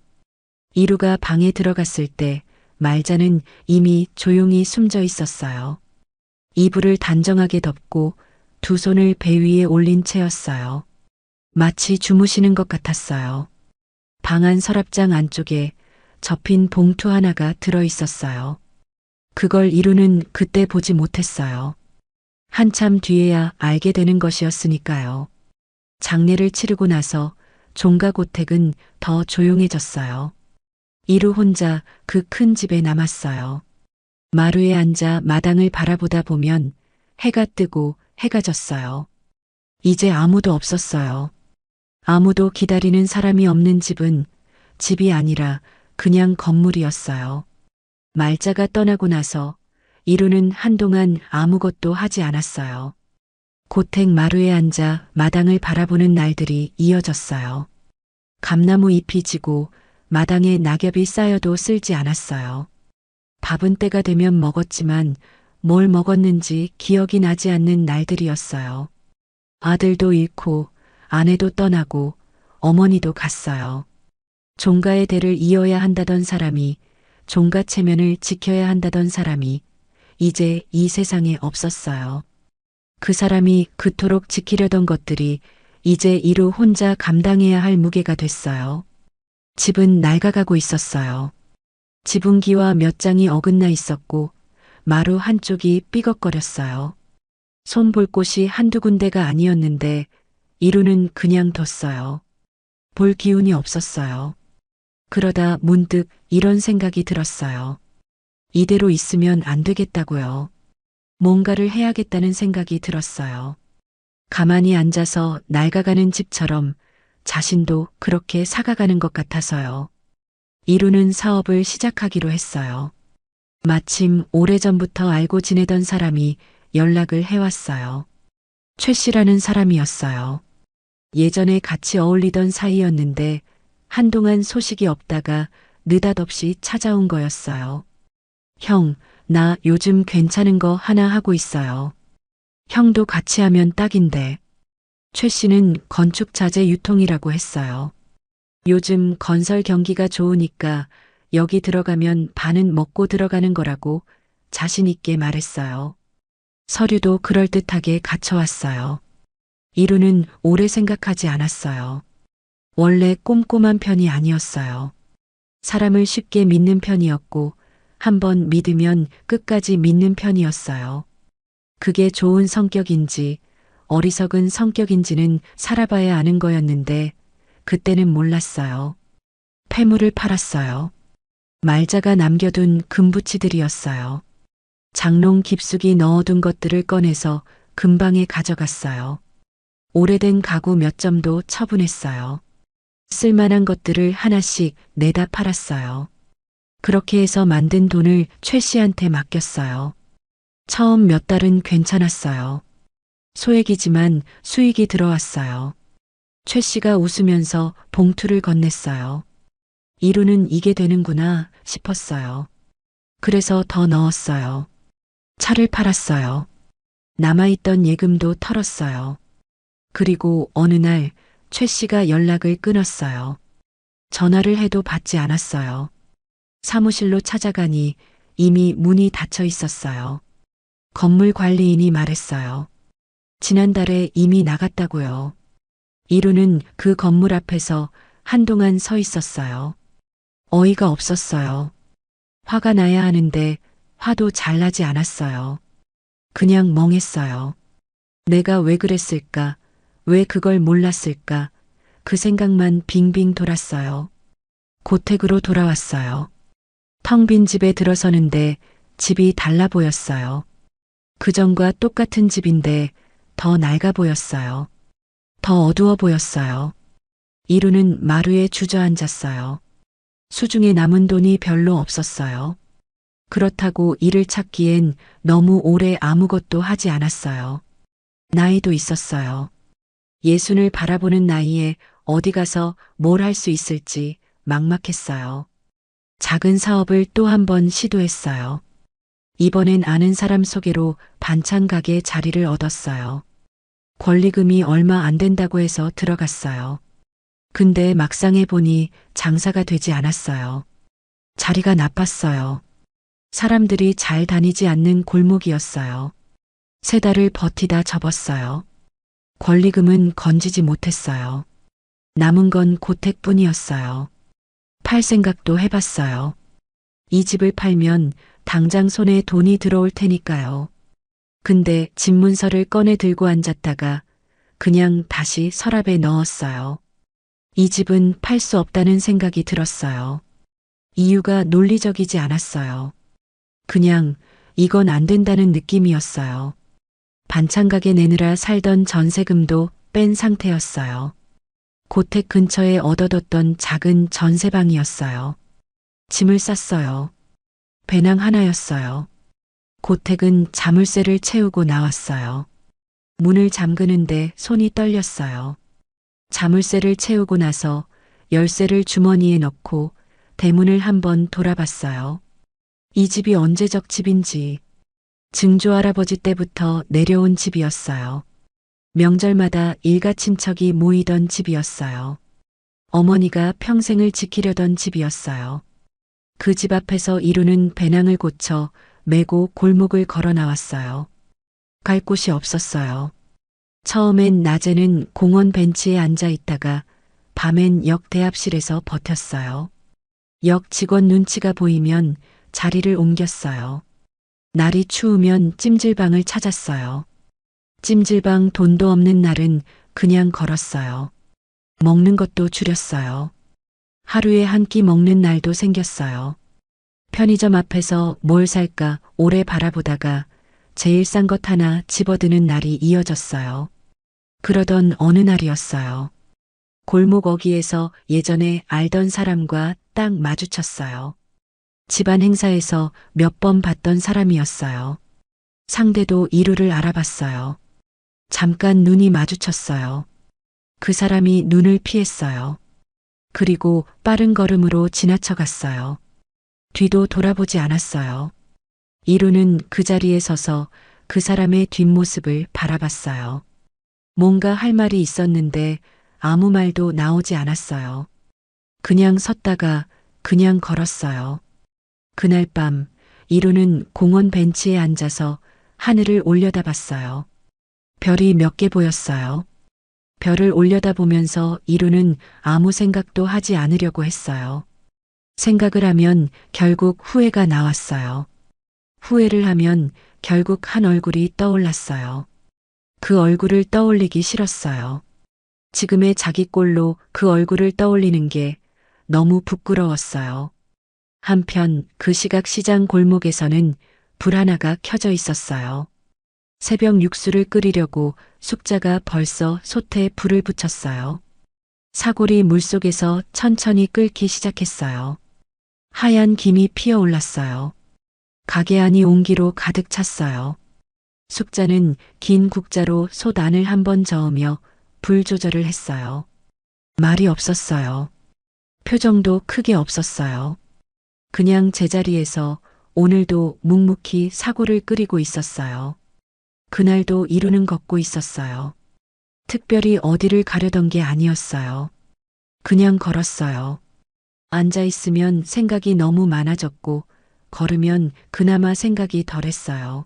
B: 이루가 방에 들어갔을 때 말자는 이미 조용히 숨져 있었어요. 이불을 단정하게 덮고 두 손을 배 위에 올린 채였어요. 마치 주무시는 것 같았어요. 방 안 서랍장 안쪽에 접힌 봉투 하나가 들어 있었어요. 그걸 이루는 그때 보지 못했어요. 한참 뒤에야 알게 되는 것이었으니까요. 장례를 치르고 나서 종가고택은 더 조용해졌어요. 이루 혼자 그 큰 집에 남았어요. 마루에 앉아 마당을 바라보다 보면 해가 뜨고 해가 졌어요. 이제 아무도 없었어요. 아무도 기다리는 사람이 없는 집은 집이 아니라 그냥 건물이었어요. 말자가 떠나고 나서 이루는 한동안 아무것도 하지 않았어요. 고택 마루에 앉아 마당을 바라보는 날들이 이어졌어요. 감나무 잎이 지고 마당에 낙엽이 쌓여도 쓸지 않았어요. 밥은 때가 되면 먹었지만 뭘 먹었는지 기억이 나지 않는 날들이었어요. 아들도 잃고 아내도 떠나고 어머니도 갔어요. 종가의 대를 이어야 한다던 사람이, 종가 체면을 지켜야 한다던 사람이 이제 이 세상에 없었어요. 그 사람이 그토록 지키려던 것들이 이제 이루 혼자 감당해야 할 무게가 됐어요. 집은 낡아가고 있었어요. 지붕기와 몇 장이 어긋나 있었고 마루 한쪽이 삐걱거렸어요. 손 볼 곳이 한두 군데가 아니었는데 이루는 그냥 뒀어요. 볼 기운이 없었어요. 그러다 문득 이런 생각이 들었어요. 이대로 있으면 안 되겠다고요. 뭔가를 해야겠다는 생각이 들었어요. 가만히 앉아서 낡아가는 집처럼 자신도 그렇게 사가가는 것 같아서요. 이루는 사업을 시작하기로 했어요. 마침 오래전부터 알고 지내던 사람이 연락을 해왔어요. 최 씨라는 사람이었어요. 예전에 같이 어울리던 사이였는데 한동안 소식이 없다가 느닷없이 찾아온 거였어요. 형, 나 요즘 괜찮은 거 하나 하고 있어요. 형도 같이 하면 딱인데. 최 씨는 건축자재 유통이라고 했어요. 요즘 건설 경기가 좋으니까 여기 들어가면 반은 먹고 들어가는 거라고 자신 있게 말했어요. 서류도 그럴듯하게 갖춰왔어요. 이루는 오래 생각하지 않았어요. 원래 꼼꼼한 편이 아니었어요. 사람을 쉽게 믿는 편이었고 한번 믿으면 끝까지 믿는 편이었어요. 그게 좋은 성격인지 어리석은 성격인지는 살아봐야 아는 거였는데 그때는 몰랐어요. 폐물을 팔았어요. 말자가 남겨둔 금부치들이었어요. 장롱 깊숙이 넣어둔 것들을 꺼내서 금방에 가져갔어요. 오래된 가구 몇 점도 처분했어요. 쓸만한 것들을 하나씩 내다 팔았어요. 그렇게 해서 만든 돈을 최 씨한테 맡겼어요. 처음 몇 달은 괜찮았어요. 소액이지만 수익이 들어왔어요. 최 씨가 웃으면서 봉투를 건넸어요. 이루는 이게 되는구나 싶었어요. 그래서 더 넣었어요. 차를 팔았어요. 남아있던 예금도 털었어요. 그리고 어느 날 최 씨가 연락을 끊었어요. 전화를 해도 받지 않았어요. 사무실로 찾아가니 이미 문이 닫혀 있었어요. 건물 관리인이 말했어요. 지난달에 이미 나갔다고요. 이루는 그 건물 앞에서 한동안 서 있었어요. 어이가 없었어요. 화가 나야 하는데 화도 잘 나지 않았어요. 그냥 멍했어요. 내가 왜 그랬을까? 왜 그걸 몰랐을까? 그 생각만 빙빙 돌았어요. 고택으로 돌아왔어요. 텅 빈 집에 들어서는데 집이 달라 보였어요. 그전과 똑같은 집인데 더 낡아 보였어요. 더 어두워 보였어요. 이루는 마루에 주저앉았어요. 수중에 남은 돈이 별로 없었어요. 그렇다고 일을 찾기엔 너무 오래 아무것도 하지 않았어요. 나이도 있었어요. 예순을 바라보는 나이에 어디 가서 뭘 할 수 있을지 막막했어요. 작은 사업을 또 한 번 시도했어요. 이번엔 아는 사람 소개로 반찬 가게 자리를 얻었어요. 권리금이 얼마 안 된다고 해서 들어갔어요. 근데 막상 해보니 장사가 되지 않았어요. 자리가 나빴어요. 사람들이 잘 다니지 않는 골목이었어요. 세 달을 버티다 접었어요. 권리금은 건지지 못했어요. 남은 건 고택뿐이었어요. 팔 생각도 해봤어요. 이 집을 팔면 당장 손에 돈이 들어올 테니까요. 근데 집문서를 꺼내 들고 앉았다가 그냥 다시 서랍에 넣었어요. 이 집은 팔 수 없다는 생각이 들었어요. 이유가 논리적이지 않았어요. 그냥 이건 안 된다는 느낌이었어요. 반찬 가게 내느라 살던 전세금도 뺀 상태였어요. 고택 근처에 얻어뒀던 작은 전세방이었어요. 짐을 쌌어요. 배낭 하나였어요. 고택은 자물쇠를 채우고 나왔어요. 문을 잠그는데 손이 떨렸어요. 자물쇠를 채우고 나서 열쇠를 주머니에 넣고 대문을 한번 돌아봤어요. 이 집이 언제적 집인지. 증조 할아버지 때부터 내려온 집이었어요. 명절마다 일가 친척이 모이던 집이었어요. 어머니가 평생을 지키려던 집이었어요. 그 집 앞에서 이루는 배낭을 고쳐 메고 골목을 걸어 나왔어요. 갈 곳이 없었어요. 처음엔 낮에는 공원 벤치에 앉아 있다가 밤엔 역 대합실에서 버텼어요. 역 직원 눈치가 보이면 자리를 옮겼어요. 날이 추우면 찜질방을 찾았어요. 찜질방 돈도 없는 날은 그냥 걸었어요. 먹는 것도 줄였어요. 하루에 한 끼 먹는 날도 생겼어요. 편의점 앞에서 뭘 살까 오래 바라보다가 제일 싼 것 하나 집어드는 날이 이어졌어요. 그러던 어느 날이었어요. 골목 어귀에서 예전에 알던 사람과 딱 마주쳤어요. 집안 행사에서 몇 번 봤던 사람이었어요. 상대도 이루를 알아봤어요. 잠깐 눈이 마주쳤어요. 그 사람이 눈을 피했어요. 그리고 빠른 걸음으로 지나쳐 갔어요. 뒤도 돌아보지 않았어요. 이루는 그 자리에 서서 그 사람의 뒷모습을 바라봤어요. 뭔가 할 말이 있었는데 아무 말도 나오지 않았어요. 그냥 섰다가 그냥 걸었어요. 그날 밤 이루는 공원 벤치에 앉아서 하늘을 올려다봤어요. 별이 몇 개 보였어요. 별을 올려다보면서 이루는 아무 생각도 하지 않으려고 했어요. 생각을 하면 결국 후회가 나왔어요. 후회를 하면 결국 한 얼굴이 떠올랐어요. 그 얼굴을 떠올리기 싫었어요. 지금의 자기 꼴로 그 얼굴을 떠올리는 게 너무 부끄러웠어요. 한편 그 시각 시장 골목에서는 불 하나가 켜져 있었어요. 새벽 육수를 끓이려고 숙자가 벌써 솥에 불을 붙였어요. 사골이 물속에서 천천히 끓기 시작했어요. 하얀 김이 피어올랐어요. 가게 안이 온기로 가득 찼어요. 숙자는 긴 국자로 솥 안을 한번 저으며 불 조절을 했어요. 말이 없었어요. 표정도 크게 없었어요. 그냥 제자리에서 오늘도 묵묵히 사골을 끓이고 있었어요. 그날도 이루는 걷고 있었어요. 특별히 어디를 가려던 게 아니었어요. 그냥 걸었어요. 앉아 있으면 생각이 너무 많아졌고, 걸으면 그나마 생각이 덜했어요.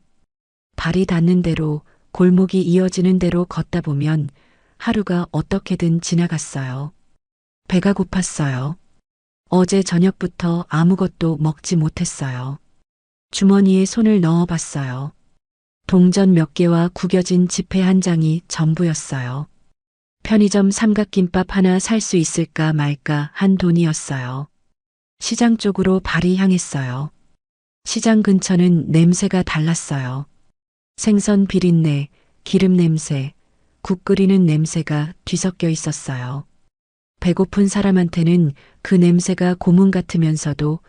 B: 발이 닿는 대로, 골목이 이어지는 대로 걷다 보면 하루가 어떻게든 지나갔어요. 배가 고팠어요. 어제 저녁부터 아무것도 먹지 못했어요. 주머니에 손을 넣어봤어요. 동전 몇 개와 구겨진 지폐 한 장이 전부였어요. 편의점 삼각김밥 하나 살 수 있을까 말까 한 돈이었어요. 시장 쪽으로 발이 향했어요. 시장 근처는 냄새가 달랐어요. 생선 비린내, 기름 냄새, 국 끓이는 냄새가 뒤섞여 있었어요. 배고픈 사람한테는 그 냄새가 고문 같으면서도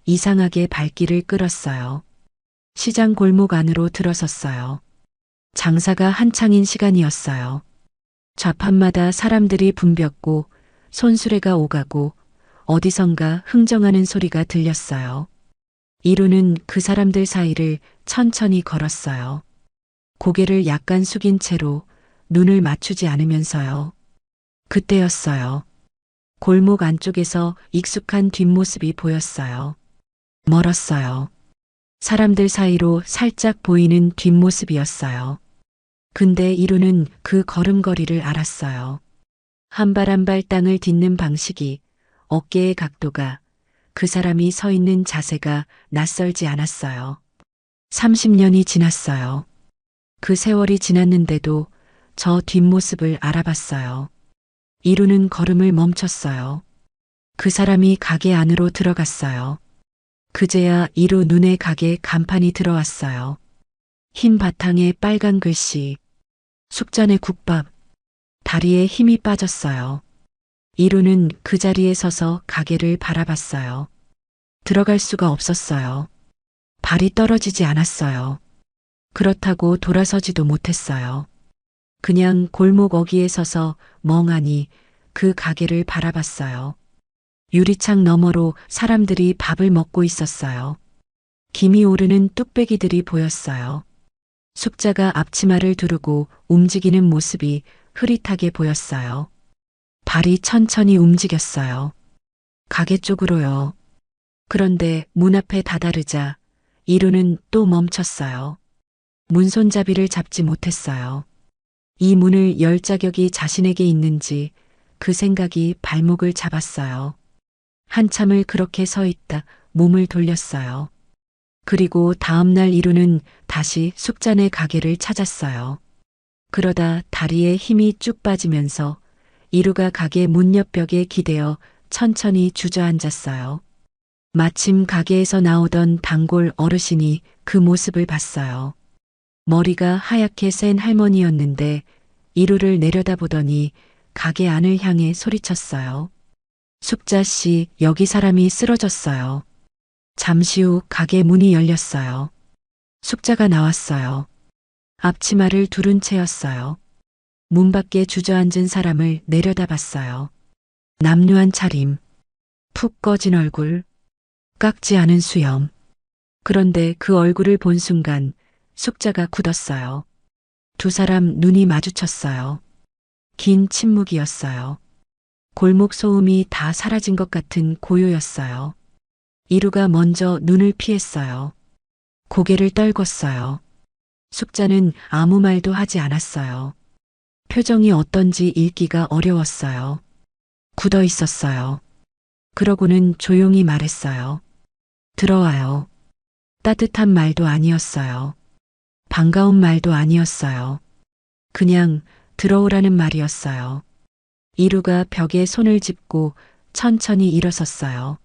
B: 이상하게 발길을 끌었어요. 시장 골목 안으로 들어섰어요. 장사가 한창인 시간이었어요. 좌판마다 사람들이 붐볐고 손수레가 오가고 어디선가 흥정하는 소리가 들렸어요. 이루는 그 사람들 사이를 천천히 걸었어요. 고개를 약간 숙인 채로 눈을 맞추지 않으면서요. 그때였어요. 골목 안쪽에서 익숙한 뒷모습이 보였어요. 멀었어요. 사람들 사이로 살짝 보이는 뒷모습이었어요. 근데 이루는 그 걸음걸이를 알았어요. 한 발 한 발 땅을 딛는 방식이, 어깨의 각도가, 그 사람이 서 있는 자세가 낯설지 않았어요. 30년이 지났어요. 그 세월이 지났는데도 저 뒷모습을 알아봤어요. 이루는 걸음을 멈췄어요. 그 사람이 가게 안으로 들어갔어요. 그제야 이루 눈에 가게 간판이 들어왔어요. 흰 바탕에 빨간 글씨, 숙잔의 국밥. 다리에 힘이 빠졌어요. 이루는 그 자리에 서서 가게를 바라봤어요. 들어갈 수가 없었어요. 발이 떨어지지 않았어요. 그렇다고 돌아서지도 못했어요. 그냥 골목 어귀에 서서 멍하니 그 가게를 바라봤어요. 유리창 너머로 사람들이 밥을 먹고 있었어요. 김이 오르는 뚝배기들이 보였어요. 숙자가 앞치마를 두르고 움직이는 모습이 흐릿하게 보였어요. 발이 천천히 움직였어요. 가게 쪽으로요. 그런데 문 앞에 다다르자 이루는 또 멈췄어요. 문 손잡이를 잡지 못했어요. 이 문을 열 자격이 자신에게 있는지 그 생각이 발목을 잡았어요. 한참을 그렇게 서 있다 몸을 돌렸어요. 그리고 다음날 이루는 다시 숙잔의 가게를 찾았어요. 그러다 다리에 힘이 쭉 빠지면서 이루가 가게 문 옆 벽에 기대어 천천히 주저앉았어요. 마침 가게에서 나오던 단골 어르신이 그 모습을 봤어요. 머리가 하얗게 센 할머니였는데 이루를 내려다보더니 가게 안을 향해 소리쳤어요. 숙자 씨, 여기 사람이 쓰러졌어요. 잠시 후 가게 문이 열렸어요. 숙자가 나왔어요. 앞치마를 두른 채였어요. 문 밖에 주저앉은 사람을 내려다봤어요. 남루한 차림, 푹 꺼진 얼굴, 깎지 않은 수염. 그런데 그 얼굴을 본 순간 숙자가 굳었어요. 두 사람 눈이 마주쳤어요. 긴 침묵이었어요. 골목 소음이 다 사라진 것 같은 고요였어요. 이루가 먼저 눈을 피했어요. 고개를 떨궜어요. 숙자는 아무 말도 하지 않았어요. 표정이 어떤지 읽기가 어려웠어요. 굳어 있었어요. 그러고는 조용히 말했어요. 들어와요. 따뜻한 말도 아니었어요. 반가운 말도 아니었어요. 그냥 들어오라는 말이었어요. 이루가 벽에 손을 짚고 천천히 일어섰어요.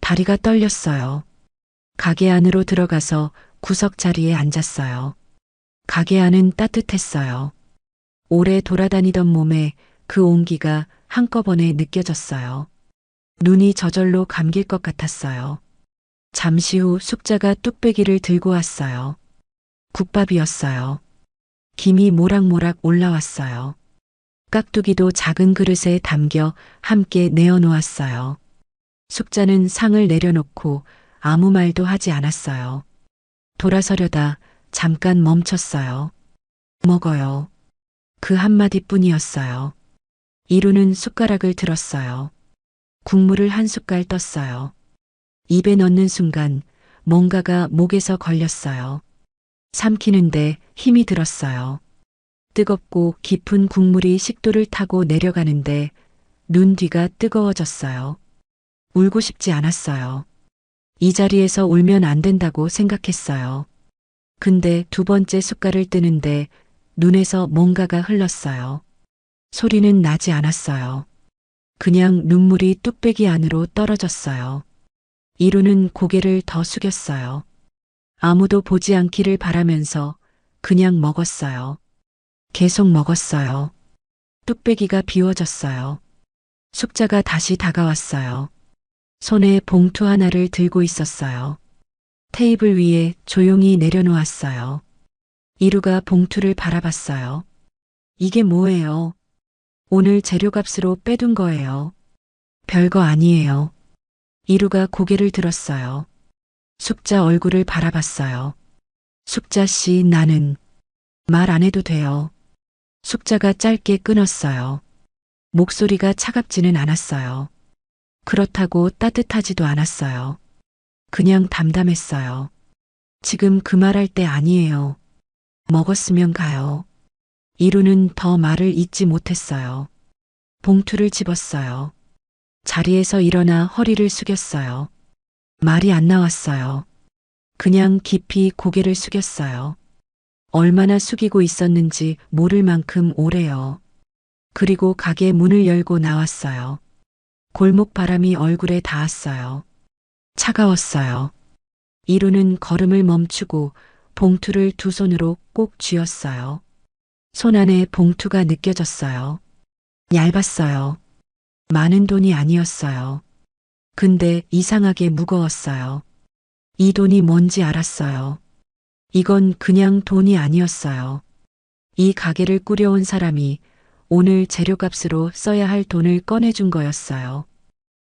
B: 다리가 떨렸어요. 가게 안으로 들어가서 구석 자리에 앉았어요. 가게 안은 따뜻했어요. 오래 돌아다니던 몸에 그 온기가 한꺼번에 느껴졌어요. 눈이 저절로 감길 것 같았어요. 잠시 후 숙자가 뚝배기를 들고 왔어요. 국밥이었어요. 김이 모락모락 올라왔어요. 깍두기도 작은 그릇에 담겨 함께 내어놓았어요. 숙자는 상을 내려놓고 아무 말도 하지 않았어요. 돌아서려다 잠깐 멈췄어요. 먹어요. 그 한마디뿐이었어요. 이루는 숟가락을 들었어요. 국물을 한 숟갈 떴어요. 입에 넣는 순간 뭔가가 목에서 걸렸어요. 삼키는데 힘이 들었어요. 뜨겁고 깊은 국물이 식도를 타고 내려가는데 눈 뒤가 뜨거워졌어요. 울고 싶지 않았어요. 이 자리에서 울면 안 된다고 생각했어요. 근데 두 번째 숟갈을 뜨는데 눈에서 뭔가가 흘렀어요. 소리는 나지 않았어요. 그냥 눈물이 뚝배기 안으로 떨어졌어요. 이루는 고개를 더 숙였어요. 아무도 보지 않기를 바라면서 그냥 먹었어요. 계속 먹었어요. 뚝배기가 비워졌어요. 숙자가 다시 다가왔어요. 손에 봉투 하나를 들고 있었어요. 테이블 위에 조용히 내려놓았어요. 이루가 봉투를 바라봤어요. 이게 뭐예요? 오늘 재료값으로 빼둔 거예요. 별거 아니에요. 이루가 고개를 들었어요. 숙자 얼굴을 바라봤어요. 숙자 씨, 나는 말 안 해도 돼요. 숙자가 짧게 끊었어요. 목소리가 차갑지는 않았어요. 그렇다고 따뜻하지도 않았어요. 그냥 담담했어요. 지금 그 말할 때 아니에요. 먹었으면 가요. 이루는 더 말을 잇지 못했어요. 봉투를 집었어요. 자리에서 일어나 허리를 숙였어요. 말이 안 나왔어요. 그냥 깊이 고개를 숙였어요. 얼마나 숙이고 있었는지 모를 만큼 오래요. 그리고 가게 문을 열고 나왔어요. 골목 바람이 얼굴에 닿았어요. 차가웠어요. 이루는 걸음을 멈추고 봉투를 두 손으로 꼭 쥐었어요. 손 안에 봉투가 느껴졌어요. 얇았어요. 많은 돈이 아니었어요. 근데 이상하게 무거웠어요. 이 돈이 뭔지 알았어요. 이건 그냥 돈이 아니었어요. 이 가게를 꾸려온 사람이 오늘 재료값으로 써야 할 돈을 꺼내준 거였어요.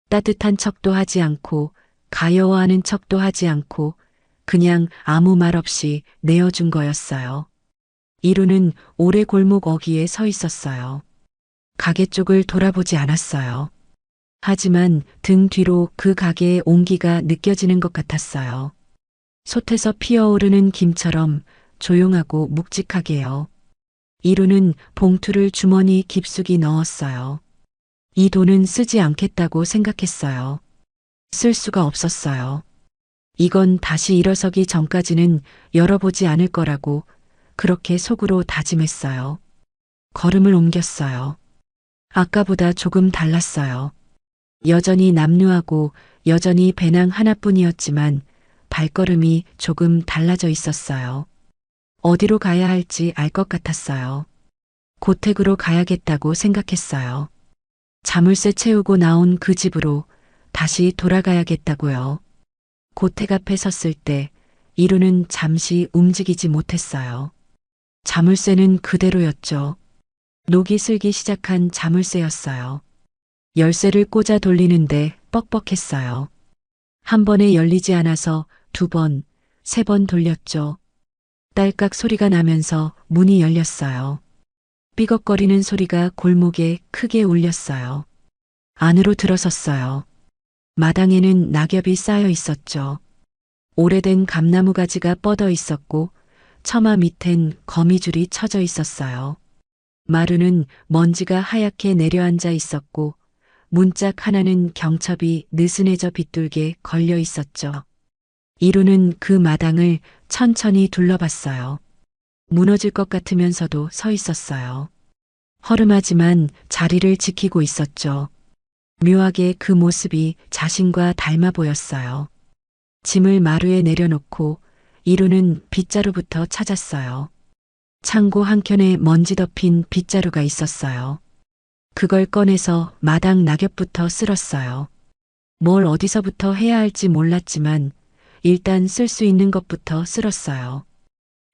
B: 따뜻한 척도 하지 않고 가여워하는 척도 하지 않고 그냥 아무 말 없이 내어준 거였어요. 이루는 오래 골목 어귀에 서 있었어요. 가게 쪽을 돌아보지 않았어요. 하지만 등 뒤로 그 가게의 온기가 느껴지는 것 같았어요. 솥에서 피어오르는 김처럼 조용하고 묵직하게요. 이루는 봉투를 주머니 깊숙이 넣었어요. 이 돈은 쓰지 않겠다고 생각했어요. 쓸 수가 없었어요. 이건 다시 일어서기 전까지는 열어보지 않을 거라고 그렇게 속으로 다짐했어요. 걸음을 옮겼어요. 아까보다 조금 달랐어요. 여전히 남루하고 여전히 배낭 하나뿐이었지만 발걸음이 조금 달라져 있었어요. 어디로 가야 할지 알 것 같았어요. 고택으로 가야겠다고 생각했어요. 자물쇠 채우고 나온 그 집으로 다시 돌아가야겠다고요. 고택 앞에 섰을 때 이루는 잠시 움직이지 못했어요. 자물쇠는 그대로였죠. 녹이 슬기 시작한 자물쇠였어요. 열쇠를 꽂아 돌리는데 뻑뻑했어요. 한 번에 열리지 않아서 두 번, 세 번 돌렸죠. 딸깍 소리가 나면서 문이 열렸어요. 삐걱거리는 소리가 골목에 크게 울렸어요. 안으로 들어섰어요. 마당에는 낙엽이 쌓여 있었죠. 오래된 감나무 가지가 뻗어 있었고 처마 밑엔 거미줄이 쳐져 있었어요. 마루는 먼지가 하얗게 내려앉아 있었고 문짝 하나는 경첩이 느슨해져 빗둘게 걸려 있었죠. 이루는 그 마당을 천천히 둘러봤어요. 무너질 것 같으면서도 서 있었어요. 허름하지만 자리를 지키고 있었죠. 묘하게 그 모습이 자신과 닮아 보였어요. 짐을 마루에 내려놓고 이루는 빗자루부터 찾았어요. 창고 한켠에 먼지 덮인 빗자루가 있었어요. 그걸 꺼내서 마당 낙엽부터 쓸었어요. 뭘 어디서부터 해야 할지 몰랐지만 일단 쓸 수 있는 것부터 쓸었어요.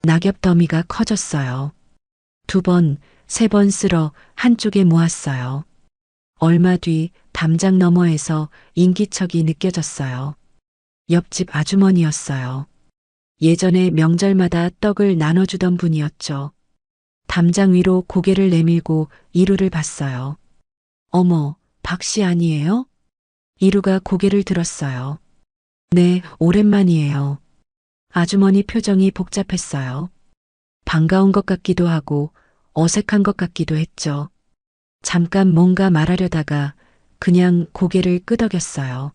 B: 낙엽 더미가 커졌어요. 2번, 3번 쓸어 한쪽에 모았어요. 얼마 뒤 담장 너머에서 인기척이 느껴졌어요. 옆집 아주머니였어요. 예전에 명절마다 떡을 나눠주던 분이었죠. 담장 위로 고개를 내밀고 이루를 봤어요. 어머, 박 씨 아니에요? 이루가 고개를 들었어요. 네, 오랜만이에요. 아주머니 표정이 복잡했어요. 반가운 것 같기도 하고 어색한 것 같기도 했죠. 잠깐 뭔가 말하려다가 그냥 고개를 끄덕였어요.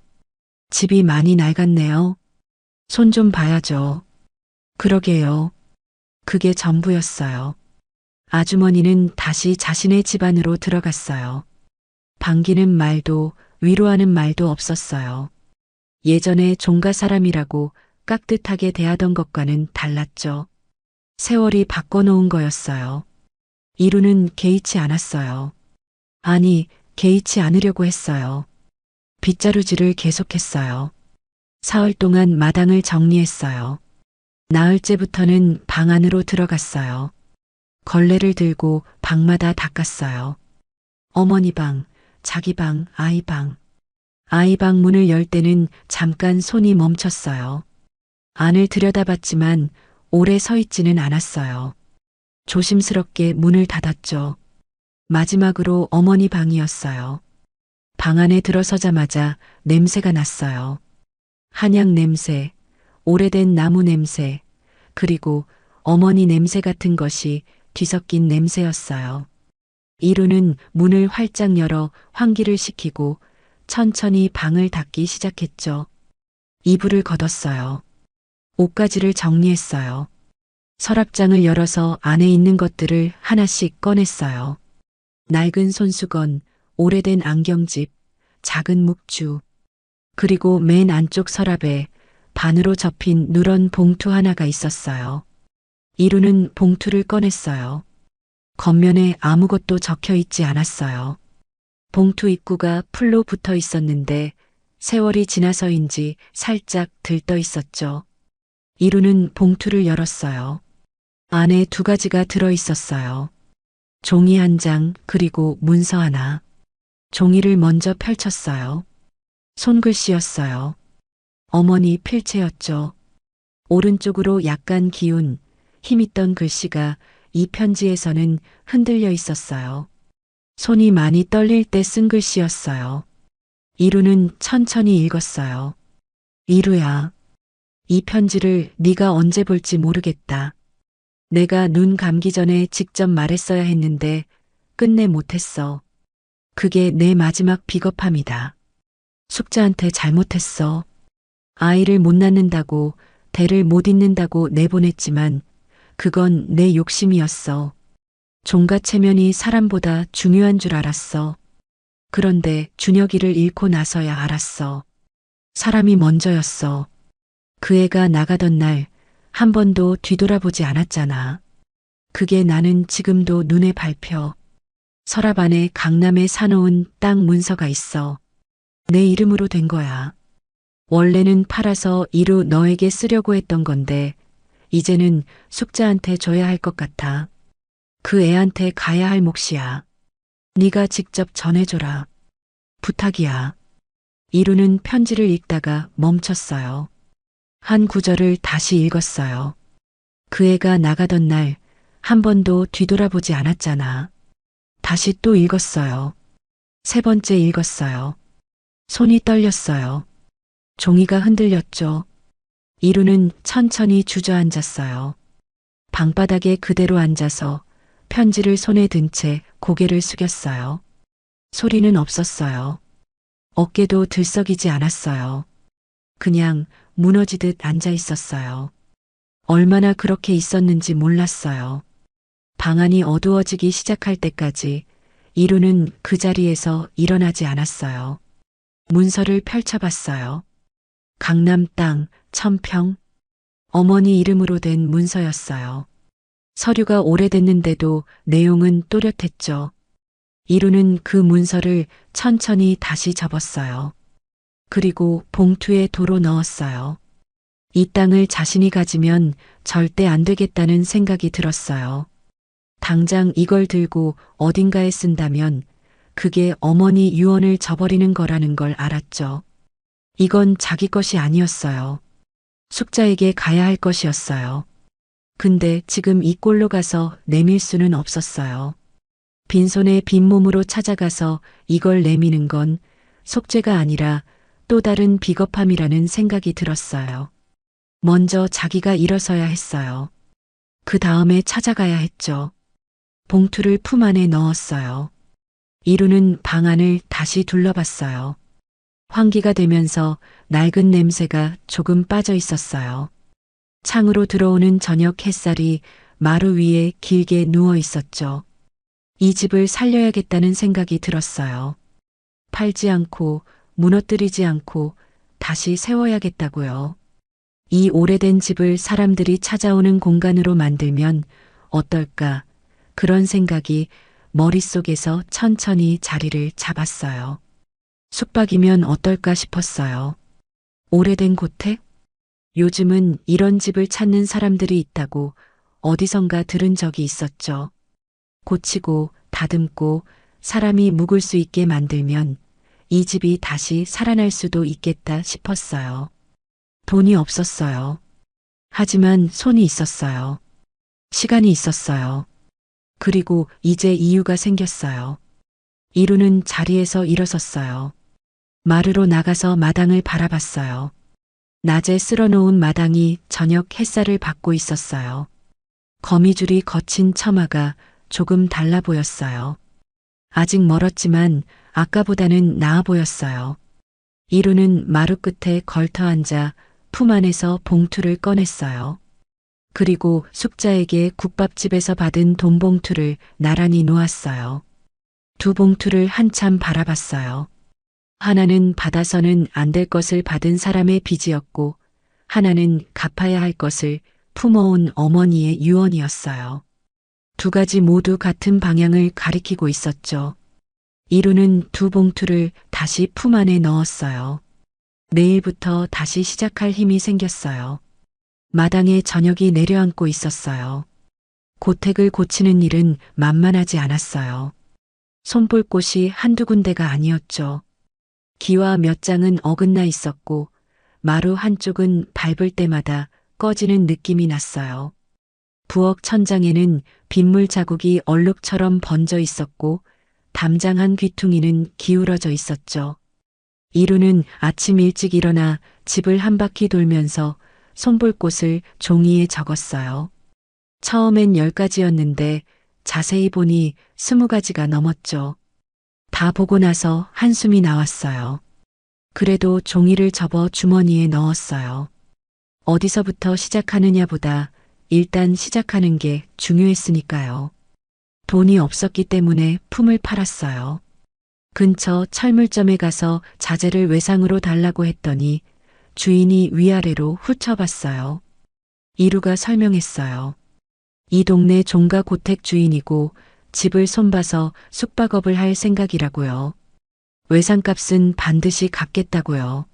B: 집이 많이 낡았네요. 손 좀 봐야죠. 그러게요. 그게 전부였어요. 아주머니는 다시 자신의 집 안으로 들어갔어요. 반기는 말도 위로하는 말도 없었어요. 예전에 종가 사람이라고 깍듯하게 대하던 것과는 달랐죠. 세월이 바꿔놓은 거였어요. 이루는 개의치 않았어요. 아니, 개의치 않으려고 했어요. 빗자루질을 계속했어요. 사흘 동안 마당을 정리했어요. 나흘째부터는 방 안으로 들어갔어요. 걸레를 들고 방마다 닦았어요. 어머니 방, 자기 방, 아이 방. 아이 방 문을 열 때는 잠깐 손이 멈췄어요. 안을 들여다봤지만 오래 서 있지는 않았어요. 조심스럽게 문을 닫았죠. 마지막으로 어머니 방이었어요. 방 안에 들어서자마자 냄새가 났어요. 한약 냄새, 오래된 나무 냄새, 그리고 어머니 냄새 같은 것이 뒤섞인 냄새였어요. 이루는 문을 활짝 열어 환기를 시키고 천천히 방을 닦기 시작했죠. 이불을 걷었어요. 옷가지를 정리했어요. 서랍장을 열어서 안에 있는 것들을 하나씩 꺼냈어요. 낡은 손수건, 오래된 안경집, 작은 묵주, 그리고 맨 안쪽 서랍에 반으로 접힌 누런 봉투 하나가 있었어요. 이루는 봉투를 꺼냈어요. 겉면에 아무것도 적혀 있지 않았어요. 봉투 입구가 풀로 붙어 있었는데 세월이 지나서인지 살짝 들떠 있었죠. 이루는 봉투를 열었어요. 안에 2가지가 들어 있었어요. 종이 1장 그리고 문서 하나. 종이를 먼저 펼쳤어요. 손글씨였어요. 어머니 필체였죠. 오른쪽으로 약간 기운, 힘있던 글씨가 이 편지에서는 흔들려 있었어요. 손이 많이 떨릴 때 쓴 글씨였어요. 이루는 천천히 읽었어요. 이루야, 이 편지를 네가 언제 볼지 모르겠다. 내가 눈 감기 전에 직접 말했어야 했는데 끝내 못했어. 그게 내 마지막 비겁함이다. 숙자한테 잘못했어. 아이를 못 낳는다고, 대를 못 잇는다고 내보냈지만 그건 내 욕심이었어. 종가 체면이 사람보다 중요한 줄 알았어. 그런데 준혁이를 잃고 나서야 알았어. 사람이 먼저였어. 그 애가 나가던 날 한 번도 뒤돌아보지 않았잖아. 그게 나는 지금도 눈에 밟혀. 서랍 안에 강남에 사놓은 땅 문서가 있어. 내 이름으로 된 거야. 원래는 팔아서 이루 너에게 쓰려고 했던 건데 이제는 숙자한테 줘야 할 것 같아. 그 애한테 가야 할 몫이야. 네가 직접 전해줘라. 부탁이야. 이루는 편지를 읽다가 멈췄어요. 한 구절을 다시 읽었어요. 그 애가 나가던 날 한 번도 뒤돌아보지 않았잖아. 다시 또 읽었어요. 3번째 읽었어요. 손이 떨렸어요. 종이가 흔들렸죠. 이루는 천천히 주저앉았어요. 방바닥에 그대로 앉아서 편지를 손에 든 채 고개를 숙였어요. 소리는 없었어요. 어깨도 들썩이지 않았어요. 그냥 무너지듯 앉아 있었어요. 얼마나 그렇게 있었는지 몰랐어요. 방안이 어두워지기 시작할 때까지 이루는 그 자리에서 일어나지 않았어요. 문서를 펼쳐봤어요. 강남 땅, 천평. 어머니 이름으로 된 문서였어요. 서류가 오래됐는데도 내용은 또렷했죠. 이루는 그 문서를 천천히 다시 접었어요. 그리고 봉투에 도로 넣었어요. 이 땅을 자신이 가지면 절대 안 되겠다는 생각이 들었어요. 당장 이걸 들고 어딘가에 쓴다면 그게 어머니 유언을 저버리는 거라는 걸 알았죠. 이건 자기 것이 아니었어요. 숙자에게 가야 할 것이었어요. 근데 지금 이 꼴로 가서 내밀 수는 없었어요. 빈손에 빈몸으로 찾아가서 이걸 내미는 건 속죄가 아니라 또 다른 비겁함이라는 생각이 들었어요. 먼저 자기가 일어서야 했어요. 그 다음에 찾아가야 했죠. 봉투를 품 안에 넣었어요. 이루는 방 안을 다시 둘러봤어요. 환기가 되면서 낡은 냄새가 조금 빠져 있었어요. 창으로 들어오는 저녁 햇살이 마루 위에 길게 누워 있었죠. 이 집을 살려야겠다는 생각이 들었어요. 팔지 않고 무너뜨리지 않고 다시 세워야겠다고요. 이 오래된 집을 사람들이 찾아오는 공간으로 만들면 어떨까? 그런 생각이 머릿속에서 천천히 자리를 잡았어요. 숙박이면 어떨까 싶었어요. 오래된 고택? 요즘은 이런 집을 찾는 사람들이 있다고 어디선가 들은 적이 있었죠. 고치고 다듬고 사람이 묵을 수 있게 만들면 이 집이 다시 살아날 수도 있겠다 싶었어요. 돈이 없었어요. 하지만 손이 있었어요. 시간이 있었어요. 그리고 이제 이유가 생겼어요. 이루는 자리에서 일어섰어요. 마루로 나가서 마당을 바라봤어요. 낮에 쓸어놓은 마당이 저녁 햇살을 받고 있었어요. 거미줄이 거친 처마가 조금 달라 보였어요. 아직 멀었지만 아까보다는 나아 보였어요. 이루는 마루 끝에 걸터 앉아 품 안에서 봉투를 꺼냈어요. 그리고 숙자에게 국밥집에서 받은 돈 봉투를 나란히 놓았어요. 두 봉투를 한참 바라봤어요. 하나는 받아서는 안 될 것을 받은 사람의 빚이었고 하나는 갚아야 할 것을 품어온 어머니의 유언이었어요. 두 가지 모두 같은 방향을 가리키고 있었죠. 이루는 두 봉투를 다시 품 안에 넣었어요. 내일부터 다시 시작할 힘이 생겼어요. 마당에 저녁이 내려앉고 있었어요. 고택을 고치는 일은 만만하지 않았어요. 손볼 곳이 한두 군데가 아니었죠. 기와 몇 장은 어긋나 있었고 마루 한쪽은 밟을 때마다 꺼지는 느낌이 났어요. 부엌 천장에는 빗물 자국이 얼룩처럼 번져 있었고 담장한 귀퉁이는 기울어져 있었죠. 이루는 아침 일찍 일어나 집을 한 바퀴 돌면서 손볼 곳을 종이에 적었어요. 처음엔 10가지였는데 자세히 보니 20가지가 넘었죠. 다 보고 나서 한숨이 나왔어요. 그래도 종이를 접어 주머니에 넣었어요. 어디서부터 시작하느냐보다 일단 시작하는 게 중요했으니까요. 돈이 없었기 때문에 품을 팔았어요. 근처 철물점에 가서 자재를 외상으로 달라고 했더니 주인이 위아래로 훑어봤어요. 이루가 설명했어요. 이 동네 종가 고택 주인이고 집을 손봐서 숙박업을 할 생각이라고요. 외상값은 반드시 갚겠다고요.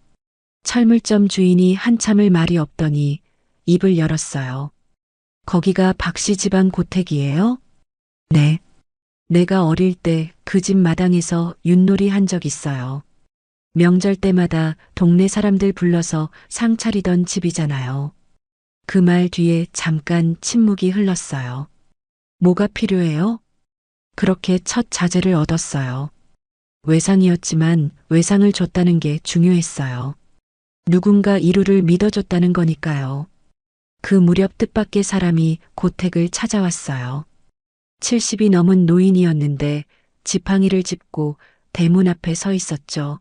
B: 철물점 주인이 한참을 말이 없더니 입을 열었어요. 거기가 박씨 집안 고택이에요? 네. 내가 어릴 때 그 집 마당에서 윷놀이 한 적 있어요. 명절 때마다 동네 사람들 불러서 상 차리던 집이잖아요. 그 말 뒤에 잠깐 침묵이 흘렀어요. 뭐가 필요해요? 그렇게 첫 자재를 얻었어요. 외상이었지만 외상을 줬다는 게 중요했어요. 누군가 이루를 믿어줬다는 거니까요. 그 무렵 뜻밖의 사람이 고택을 찾아왔어요. 70이 넘은 노인이었는데 지팡이를 짚고 대문 앞에 서 있었죠.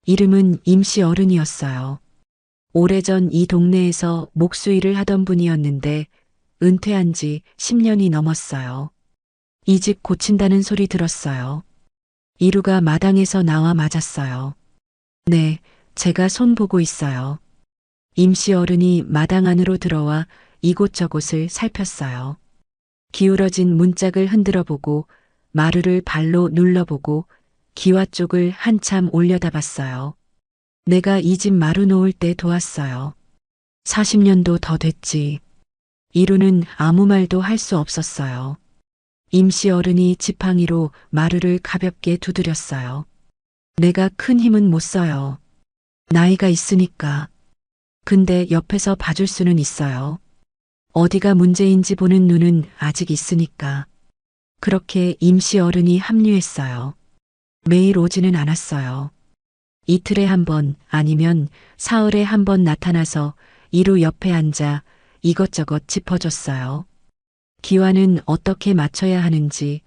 B: 이름은 임씨 어른이었어요. 오래전 이 동네에서 목수일을 하던 분이었는데 은퇴한 지 10년이 넘었어요. 이 집 고친다는 소리 들었어요. 이루가 마당에서 나와 맞았어요. 네, 제가 손 보고 있어요. 임씨 어른이 마당 안으로 들어와 이곳저곳을 살폈어요. 기울어진 문짝을 흔들어 보고 마루를 발로 눌러보고 기와 쪽을 한참 올려다봤어요. 내가 이 집 마루 놓을 때 도왔어요. 40년도 더 됐지. 이루는 아무 말도 할 수 없었어요. 임씨 어른이 지팡이로 마루를 가볍게 두드렸어요. 내가 큰 힘은 못 써요. 나이가 있으니까. 근데 옆에서 봐줄 수는 있어요. 어디가 문제인지 보는 눈은 아직 있으니까. 그렇게 임씨 어른이 합류했어요. 매일 오지는 않았어요. 이틀에 한 번 아니면 사흘에 한 번 나타나서 이루 옆에 앉아 이것저것 짚어줬어요. 기와는 어떻게 맞춰야 하는지,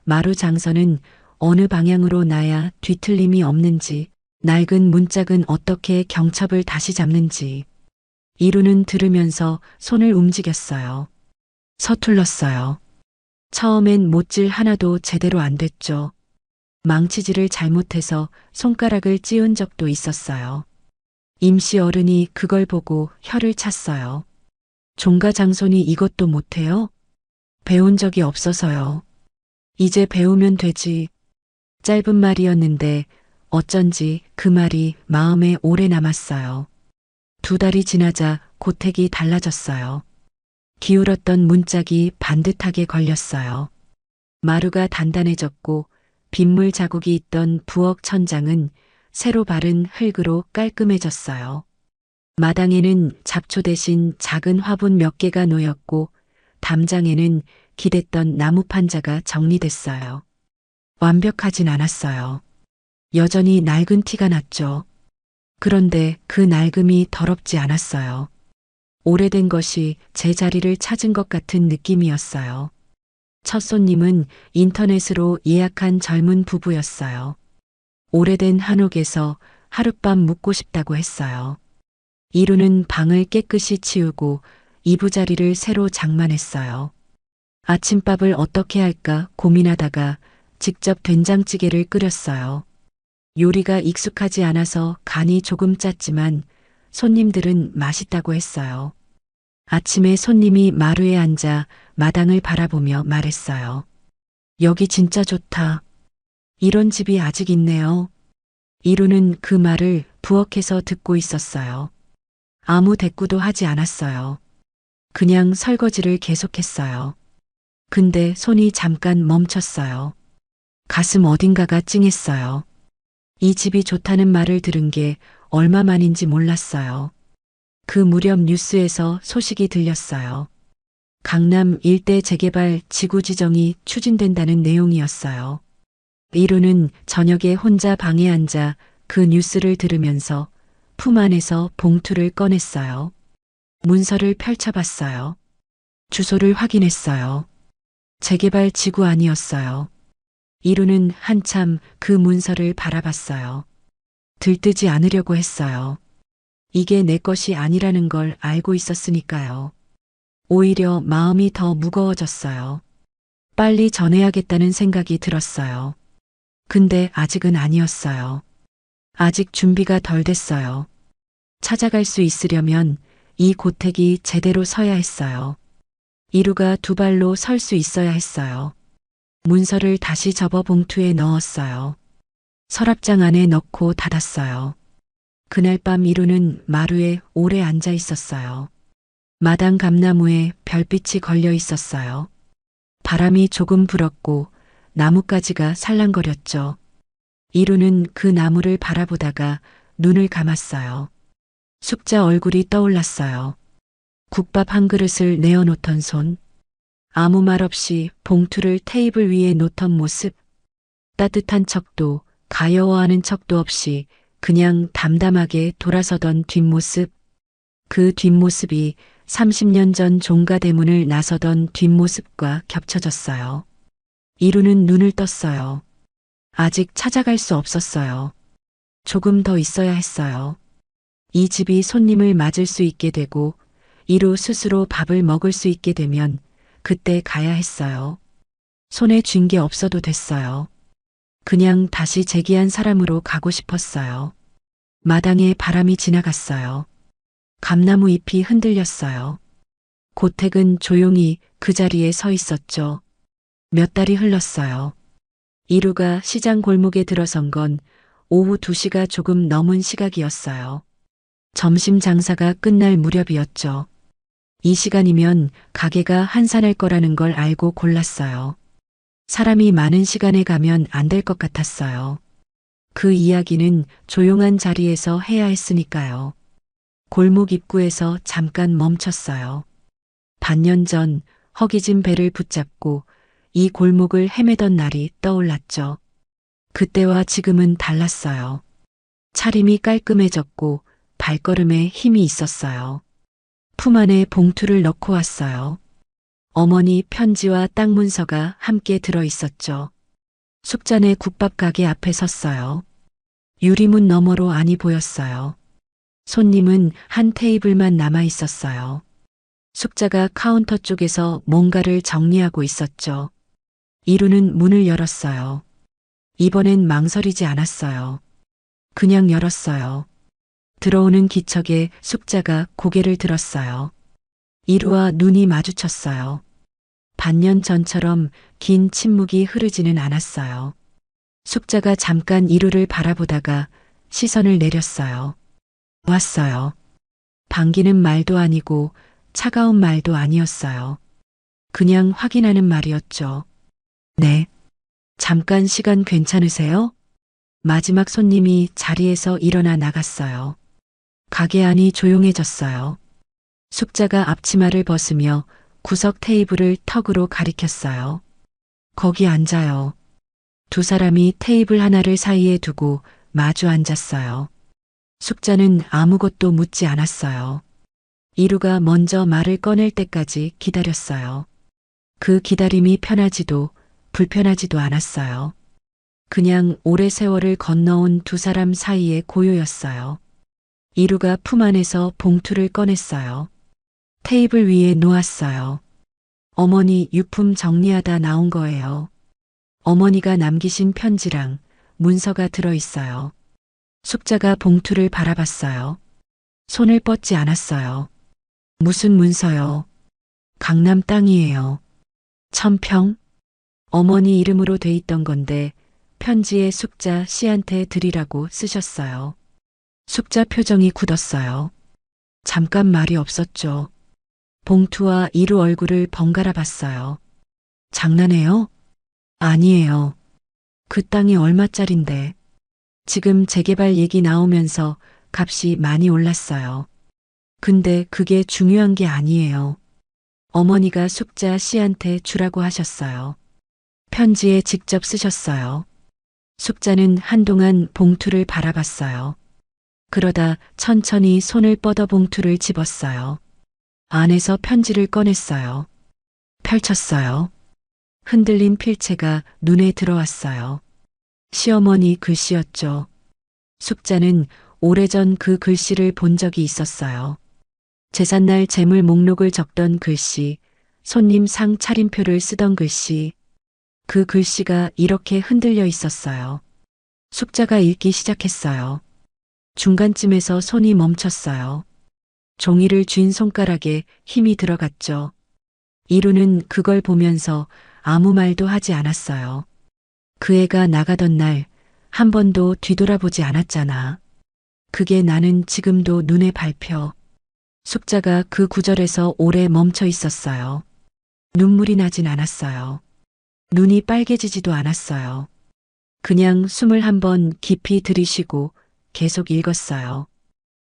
B: 마루 장선은 어느 방향으로 놔야 뒤틀림이 없는지, 낡은 문짝은 어떻게 경첩을 다시 잡는지. 이루는 들으면서 손을 움직였어요. 서툴렀어요. 처음엔 못질 하나도 제대로 안 됐죠. 망치질을 잘못해서 손가락을 찧은 적도 있었어요. 임씨 어른이 그걸 보고 혀를 찼어요. 종가장손이 이것도 못해요? 배운 적이 없어서요. 이제 배우면 되지. 짧은 말이었는데 어쩐지 그 말이 마음에 오래 남았어요. 2달이 지나자 고택이 달라졌어요. 기울었던 문짝이 반듯하게 걸렸어요. 마루가 단단해졌고 빗물 자국이 있던 부엌 천장은 새로 바른 흙으로 깔끔해졌어요. 마당에는 잡초 대신 작은 화분 몇 개가 놓였고 담장에는 기댔던 나무 판자가 정리됐어요. 완벽하진 않았어요. 여전히 낡은 티가 났죠. 그런데 그 낡음이 더럽지 않았어요. 오래된 것이 제 자리를 찾은 것 같은 느낌이었어요. 첫 손님은 인터넷으로 예약한 젊은 부부였어요. 오래된 한옥에서 하룻밤 묵고 싶다고 했어요. 이루는 방을 깨끗이 치우고 이부자리를 새로 장만했어요. 아침밥을 어떻게 할까 고민하다가 직접 된장찌개를 끓였어요. 요리가 익숙하지 않아서 간이 조금 짰지만 손님들은 맛있다고 했어요. 아침에 손님이 마루에 앉아 마당을 바라보며 말했어요. 여기 진짜 좋다. 이런 집이 아직 있네요. 이루는 그 말을 부엌에서 듣고 있었어요. 아무 대꾸도 하지 않았어요. 그냥 설거지를 계속했어요. 근데 손이 잠깐 멈췄어요. 가슴 어딘가가 찡했어요. 이 집이 좋다는 말을 들은 게 얼마만인지 몰랐어요. 그 무렵 뉴스에서 소식이 들렸어요. 강남 일대 재개발 지구 지정이 추진된다는 내용이었어요. 이루는 저녁에 혼자 방에 앉아 그 뉴스를 들으면서 품 안에서 봉투를 꺼냈어요. 문서를 펼쳐봤어요. 주소를 확인했어요. 재개발 지구 아니었어요. 이루는 한참 그 문서를 바라봤어요. 들뜨지 않으려고 했어요. 이게 내 것이 아니라는 걸 알고 있었으니까요. 오히려 마음이 더 무거워졌어요. 빨리 전해야겠다는 생각이 들었어요. 근데 아직은 아니었어요. 아직 준비가 덜 됐어요. 찾아갈 수 있으려면 이 고택이 제대로 서야 했어요. 이루가 2발로 설 수 있어야 했어요. 문서를 다시 접어 봉투에 넣었어요. 서랍장 안에 넣고 닫았어요. 그날 밤 이루는 마루에 오래 앉아 있었어요. 마당 감나무에 별빛이 걸려 있었어요. 바람이 조금 불었고 나뭇가지가 살랑거렸죠. 이루는 그 나무를 바라보다가 눈을 감았어요. 숙자 얼굴이 떠올랐어요. 국밥 한 그릇을 내어놓던 손, 아무 말 없이 봉투를 테이블 위에 놓던 모습, 따뜻한 척도 가여워하는 척도 없이 그냥 담담하게 돌아서던 뒷모습, 그 뒷모습이 30년 전 종가대문을 나서던 뒷모습과 겹쳐졌어요. 이루는 눈을 떴어요. 아직 찾아갈 수 없었어요. 조금 더 있어야 했어요. 이 집이 손님을 맞을 수 있게 되고 이루 스스로 밥을 먹을 수 있게 되면 그때 가야 했어요. 손에 쥔 게 없어도 됐어요. 그냥 다시 재기한 사람으로 가고 싶었어요. 마당에 바람이 지나갔어요. 감나무 잎이 흔들렸어요. 고택은 조용히 그 자리에 서 있었죠. 몇 달이 흘렀어요. 이루가 시장 골목에 들어선 건 오후 2시가 조금 넘은 시각이었어요. 점심 장사가 끝날 무렵이었죠. 이 시간이면 가게가 한산할 거라는 걸 알고 골랐어요. 사람이 많은 시간에 가면 안 될 것 같았어요. 그 이야기는 조용한 자리에서 해야 했으니까요. 골목 입구에서 잠깐 멈췄어요. 반년 전 허기진 배를 붙잡고 이 골목을 헤매던 날이 떠올랐죠. 그때와 지금은 달랐어요. 차림이 깔끔해졌고 발걸음에 힘이 있었어요. 품 안에 봉투를 넣고 왔어요. 어머니 편지와 땅 문서가 함께 들어 있었죠. 숙잔의 국밥 가게 앞에 섰어요. 유리문 너머로 안이 보였어요. 손님은 한 테이블만 남아 있었어요. 숙자가 카운터 쪽에서 뭔가를 정리하고 있었죠. 이루는 문을 열었어요. 이번엔 망설이지 않았어요. 그냥 열었어요. 들어오는 기척에 숙자가 고개를 들었어요. 이루와 눈이 마주쳤어요. 반년 전처럼 긴 침묵이 흐르지는 않았어요. 숙자가 잠깐 이루를 바라보다가 시선을 내렸어요. 왔어요. 반기는 말도 아니고 차가운 말도 아니었어요. 그냥 확인하는 말이었죠. 네. 잠깐 시간 괜찮으세요? 마지막 손님이 자리에서 일어나 나갔어요. 가게 안이 조용해졌어요. 숙자가 앞치마를 벗으며 구석 테이블을 턱으로 가리켰어요. 거기 앉아요. 두 사람이 테이블 하나를 사이에 두고 마주 앉았어요. 숙자는 아무것도 묻지 않았어요. 이루가 먼저 말을 꺼낼 때까지 기다렸어요. 그 기다림이 편하지도 불편하지도 않았어요. 그냥 오래 세월을 건너온 두 사람 사이의 고요였어요. 이루가 품 안에서 봉투를 꺼냈어요. 테이블 위에 놓았어요. 어머니 유품 정리하다 나온 거예요. 어머니가 남기신 편지랑 문서가 들어있어요. 숙자가 봉투를 바라봤어요. 손을 뻗지 않았어요. 무슨 문서요? 강남 땅이에요. 1000평? 어머니 이름으로 돼 있던 건데 편지에 숙자 씨한테 드리라고 쓰셨어요. 숙자 표정이 굳었어요. 잠깐 말이 없었죠. 봉투와 이루 얼굴을 번갈아 봤어요. 장난해요? 아니에요. 그 땅이 얼마짜린데. 지금 재개발 얘기 나오면서 값이 많이 올랐어요. 근데 그게 중요한 게 아니에요. 어머니가 숙자 씨한테 주라고 하셨어요. 편지에 직접 쓰셨어요. 숙자는 한동안 봉투를 바라봤어요. 그러다 천천히 손을 뻗어 봉투를 집었어요. 안에서 편지를 꺼냈어요. 펼쳤어요. 흔들린 필체가 눈에 들어왔어요. 시어머니 글씨였죠. 숙자는 오래전 그 글씨를 본 적이 있었어요. 제삿날 재물 목록을 적던 글씨, 손님 상 차림표를 쓰던 글씨, 그 글씨가 이렇게 흔들려 있었어요. 숙자가 읽기 시작했어요. 중간쯤에서 손이 멈췄어요. 종이를 쥔 손가락에 힘이 들어갔죠. 이루는 그걸 보면서 아무 말도 하지 않았어요. 그 애가 나가던 날 한 번도 뒤돌아보지 않았잖아. 그게 나는 지금도 눈에 밟혀. 숙자가 그 구절에서 오래 멈춰 있었어요. 눈물이 나진 않았어요. 눈이 빨개지지도 않았어요. 그냥 숨을 한번 깊이 들이쉬고 계속 읽었어요.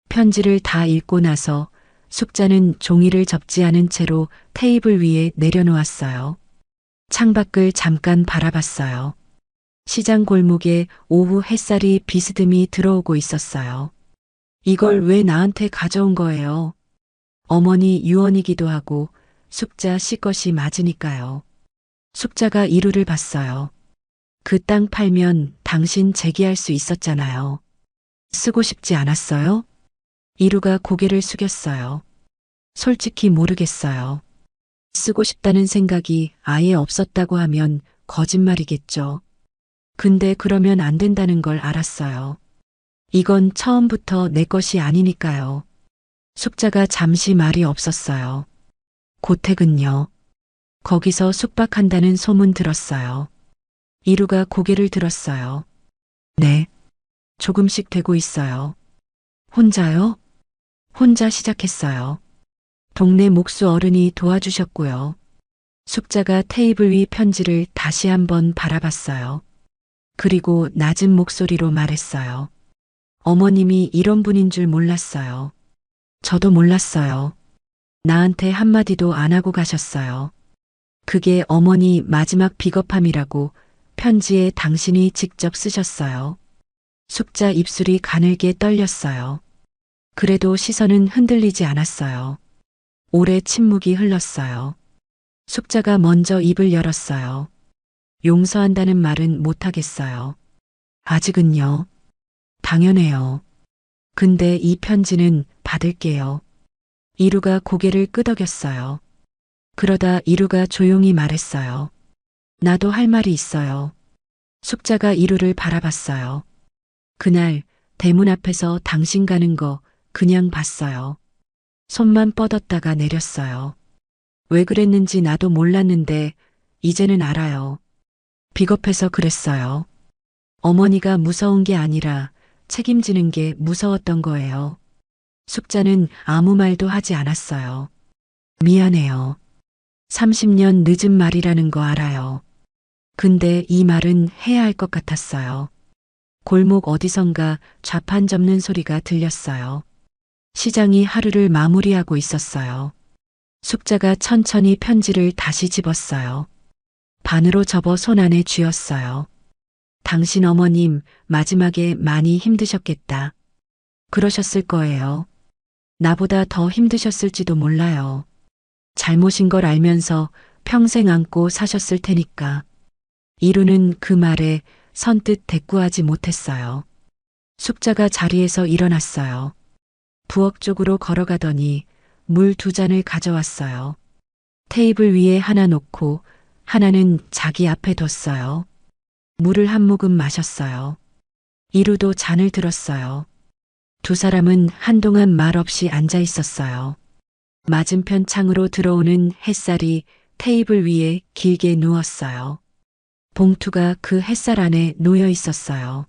B: 편지를 다 읽고 나서 숙자는 종이를 접지 않은 채로 테이블 위에 내려놓았어요. 창밖을 잠깐 바라봤어요. 시장 골목에 오후 햇살이 비스듬히 들어오고 있었어요. 이걸 왜 나한테 가져온 거예요? 어머니 유언이기도 하고 숙자 씨 것이 맞으니까요. 숙자가 이루를 봤어요. 그 땅 팔면 당신 재기할 수 있었잖아요. 쓰고 싶지 않았어요? 이루가 고개를 숙였어요. 솔직히 모르겠어요. 쓰고 싶다는 생각이 아예 없었다고 하면 거짓말이겠죠. 근데 그러면 안 된다는 걸 알았어요. 이건 처음부터 내 것이 아니니까요. 숙자가 잠시 말이 없었어요. 고택은요. 거기서 숙박한다는 소문 들었어요. 이루가 고개를 들었어요. 네. 조금씩 되고 있어요. 혼자요? 혼자 시작했어요. 동네 목수 어른이 도와주셨고요. 숙자가 테이블 위 편지를 다시 한번 바라봤어요. 그리고 낮은 목소리로 말했어요. 어머님이 이런 분인 줄 몰랐어요. 저도 몰랐어요. 나한테 한마디도 안 하고 가셨어요. 그게 어머니 마지막 비겁함이라고 편지에 당신이 직접 쓰셨어요. 숙자 입술이 가늘게 떨렸어요. 그래도 시선은 흔들리지 않았어요. 오래 침묵이 흘렀어요. 숙자가 먼저 입을 열었어요. 용서한다는 말은 못하겠어요. 아직은요. 당연해요. 근데 이 편지는 받을게요. 이루가 고개를 끄덕였어요. 그러다 이루가 조용히 말했어요. 나도 할 말이 있어요. 숙자가 이루를 바라봤어요. 그날 대문 앞에서 당신 가는 거 그냥 봤어요. 손만 뻗었다가 내렸어요. 왜 그랬는지 나도 몰랐는데 이제는 알아요. 비겁해서 그랬어요. 어머니가 무서운 게 아니라 책임지는 게 무서웠던 거예요. 숙자는 아무 말도 하지 않았어요. 미안해요. 30년 늦은 말이라는 거 알아요. 근데 이 말은 해야 할 것 같았어요. 골목 어디선가 좌판 접는 소리가 들렸어요. 시장이 하루를 마무리하고 있었어요. 숙자가 천천히 편지를 다시 집었어요. 반으로 접어 손 안에 쥐었어요. 당신 어머님 마지막에 많이 힘드셨겠다. 그러셨을 거예요. 나보다 더 힘드셨을지도 몰라요. 잘못인 걸 알면서 평생 안고 사셨을 테니까. 이루는 그 말에 선뜻 대꾸하지 못했어요. 숙자가 자리에서 일어났어요. 부엌 쪽으로 걸어가더니 물 2잔을 가져왔어요. 테이블 위에 하나 놓고 하나는 자기 앞에 뒀어요. 물을 한 모금 마셨어요. 이루도 잔을 들었어요. 두 사람은 한동안 말 없이 앉아 있었어요. 맞은편 창으로 들어오는 햇살이 테이블 위에 길게 누웠어요. 봉투가 그 햇살 안에 놓여 있었어요.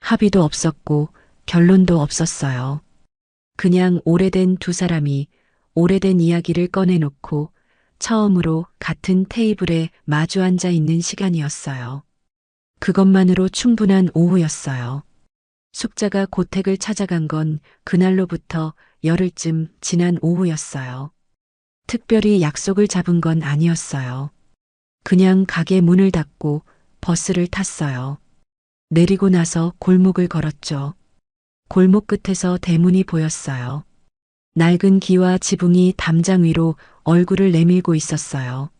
B: 합의도 없었고 결론도 없었어요. 그냥 오래된 두 사람이 오래된 이야기를 꺼내놓고 처음으로 같은 테이블에 마주 앉아 있는 시간이었어요. 그것만으로 충분한 오후였어요. 숙자가 고택을 찾아간 건 그날로부터 열흘쯤 지난 오후였어요. 특별히 약속을 잡은 건 아니었어요. 그냥 가게 문을 닫고 버스를 탔어요. 내리고 나서 골목을 걸었죠. 골목 끝에서 대문이 보였어요. 낡은 기와 지붕이 담장 위로 얼굴을 내밀고 있었어요.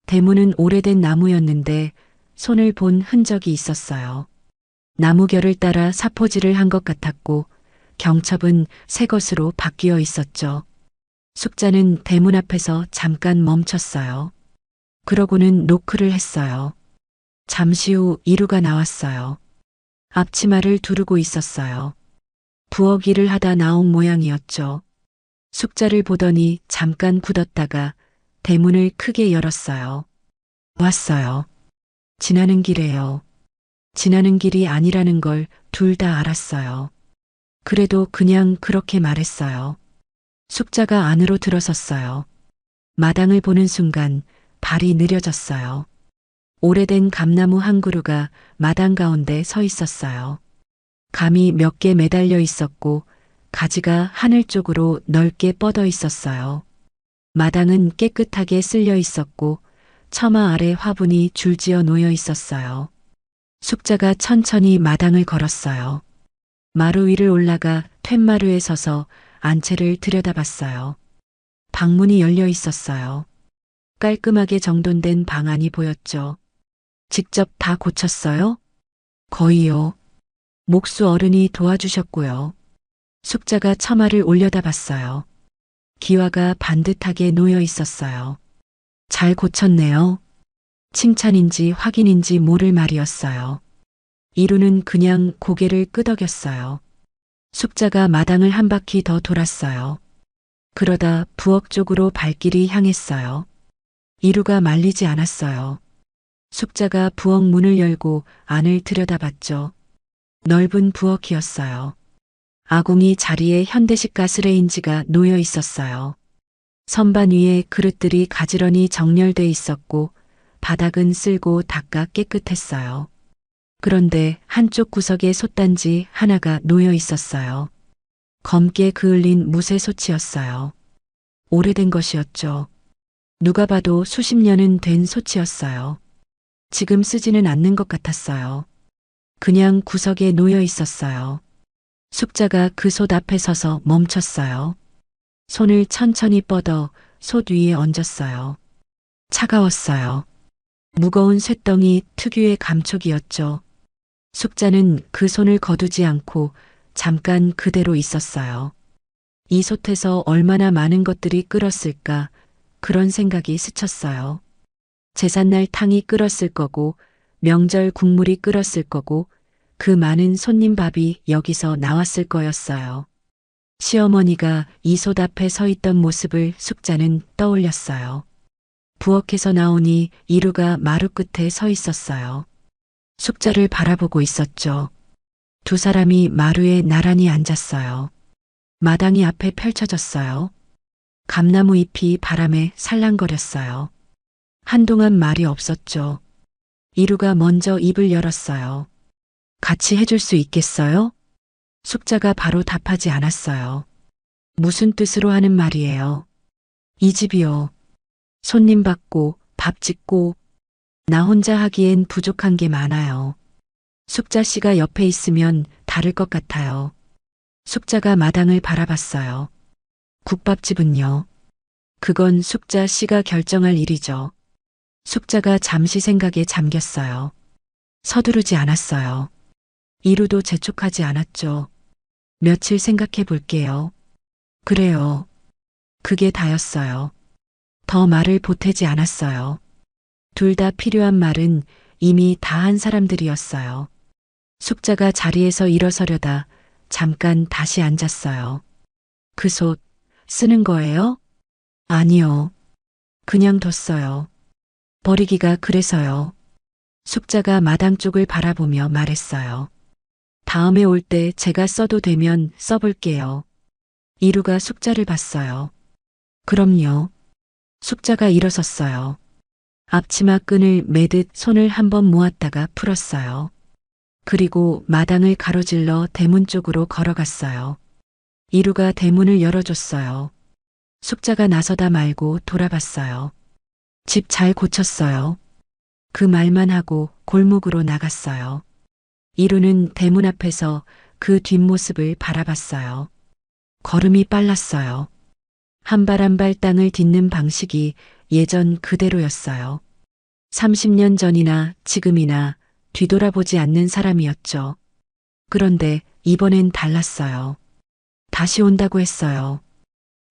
B: 대문은 오래된 나무였는데 손을 본 흔적이 있었어요. 나무결을 따라 사포질을 한 것 같았고 경첩은 새 것으로 바뀌어 있었죠. 숙자는 대문 앞에서 잠깐 멈췄어요. 그러고는 노크를 했어요. 잠시 후 이루가 나왔어요. 앞치마를 두르고 있었어요. 부엌 일을 하다 나온 모양이었죠. 숙자를 보더니 잠깐 굳었다가 대문을 크게 열었어요. 왔어요. 지나는 길에요. 지나는 길이 아니라는 걸 둘 다 알았어요. 그래도 그냥 그렇게 말했어요. 숙자가 안으로 들어섰어요. 마당을 보는 순간 발이 느려졌어요. 오래된 감나무 한 그루가 마당 가운데 서 있었어요. 감이 몇 개 매달려 있었고 가지가 하늘 쪽으로 넓게 뻗어 있었어요. 마당은 깨끗하게 쓸려 있었고 처마 아래 화분이 줄지어 놓여 있었어요. 숙자가 천천히 마당을 걸었어요. 마루 위를 올라가 툇마루에 서서 안채를 들여다봤어요. 방문이 열려 있었어요. 깔끔하게 정돈된 방 안이 보였죠. 직접 다 고쳤어요? 거의요. 목수 어른이 도와주셨고요. 숙자가 처마를 올려다봤어요. 기와가 반듯하게 놓여 있었어요. 잘 고쳤네요. 칭찬인지 확인인지 모를 말이었어요. 이루는 그냥 고개를 끄덕였어요. 숙자가 마당을 한 바퀴 더 돌았어요. 그러다 부엌 쪽으로 발길이 향했어요. 이루가 말리지 않았어요. 숙자가 부엌 문을 열고 안을 들여다봤죠. 넓은 부엌이었어요. 아궁이 자리에 현대식 가스레인지가 놓여 있었어요. 선반 위에 그릇들이 가지런히 정렬돼 있었고 바닥은 쓸고 닦아 깨끗했어요. 그런데 한쪽 구석에 솥단지 하나가 놓여 있었어요. 검게 그을린 무쇠 솥이었어요. 오래된 것이었죠. 누가 봐도 수십 년은 된 솥이었어요. 지금 쓰지는 않는 것 같았어요. 그냥 구석에 놓여 있었어요. 숙자가 그 솥 앞에 서서 멈췄어요. 손을 천천히 뻗어 솥 위에 얹었어요. 차가웠어요. 무거운 쇳덩이 특유의 감촉이었죠. 숙자는 그 손을 거두지 않고 잠깐 그대로 있었어요. 이 솥에서 얼마나 많은 것들이 끓었을까 그런 생각이 스쳤어요. 제삿날 탕이 끓었을 거고 명절 국물이 끓었을 거고 그 많은 손님 밥이 여기서 나왔을 거였어요. 시어머니가 이 솥 앞에 서 있던 모습을 숙자는 떠올렸어요. 부엌에서 나오니 이루가 마루 끝에 서 있었어요. 숙자를 바라보고 있었죠. 두 사람이 마루에 나란히 앉았어요. 마당이 앞에 펼쳐졌어요. 감나무 잎이 바람에 살랑거렸어요. 한동안 말이 없었죠. 이루가 먼저 입을 열었어요. 같이 해줄 수 있겠어요? 숙자가 바로 답하지 않았어요. 무슨 뜻으로 하는 말이에요? 이 집이요. 손님 받고 밥 짓고 나 혼자 하기엔 부족한 게 많아요. 숙자 씨가 옆에 있으면 다를 것 같아요. 숙자가 마당을 바라봤어요. 국밥집은요? 그건 숙자 씨가 결정할 일이죠. 숙자가 잠시 생각에 잠겼어요. 서두르지 않았어요. 이루도 재촉하지 않았죠. 며칠 생각해 볼게요. 그래요. 그게 다였어요. 더 말을 보태지 않았어요. 둘 다 필요한 말은 이미 다 한 사람들이었어요. 숙자가 자리에서 일어서려다 잠깐 다시 앉았어요. 그 솥 쓰는 거예요? 아니요. 그냥 뒀어요. 버리기가 그래서요. 숙자가 마당 쪽을 바라보며 말했어요. 다음에 올 때 제가 써도 되면 써볼게요. 이루가 숙자를 봤어요. 그럼요. 숙자가 일어섰어요. 앞치마 끈을 매듯 손을 한번 모았다가 풀었어요. 그리고 마당을 가로질러 대문 쪽으로 걸어갔어요. 이루가 대문을 열어줬어요. 숙자가 나서다 말고 돌아봤어요. 집 잘 고쳤어요. 그 말만 하고 골목으로 나갔어요. 이루는 대문 앞에서 그 뒷모습을 바라봤어요. 걸음이 빨랐어요. 한 발 한 발 땅을 딛는 방식이 예전 그대로였어요. 30년 전이나 지금이나 뒤돌아보지 않는 사람이었죠. 그런데 이번엔 달랐어요. 다시 온다고 했어요.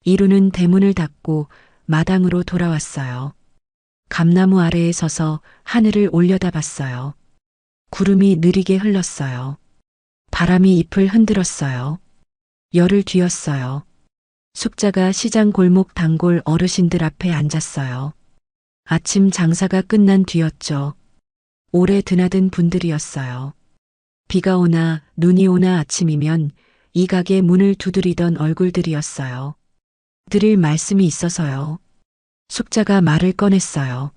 B: 이루는 대문을 닫고 마당으로 돌아왔어요. 감나무 아래에 서서 하늘을 올려다봤어요. 구름이 느리게 흘렀어요. 바람이 잎을 흔들었어요. 열을 뒤었어요. 숙자가 시장 골목 단골 어르신들 앞에 앉았어요. 아침 장사가 끝난 뒤였죠. 오래 드나든 분들이었어요. 비가 오나 눈이 오나 아침이면 이 가게 문을 두드리던 얼굴들이었어요. 드릴 말씀이 있어서요. 숙자가 말을 꺼냈어요.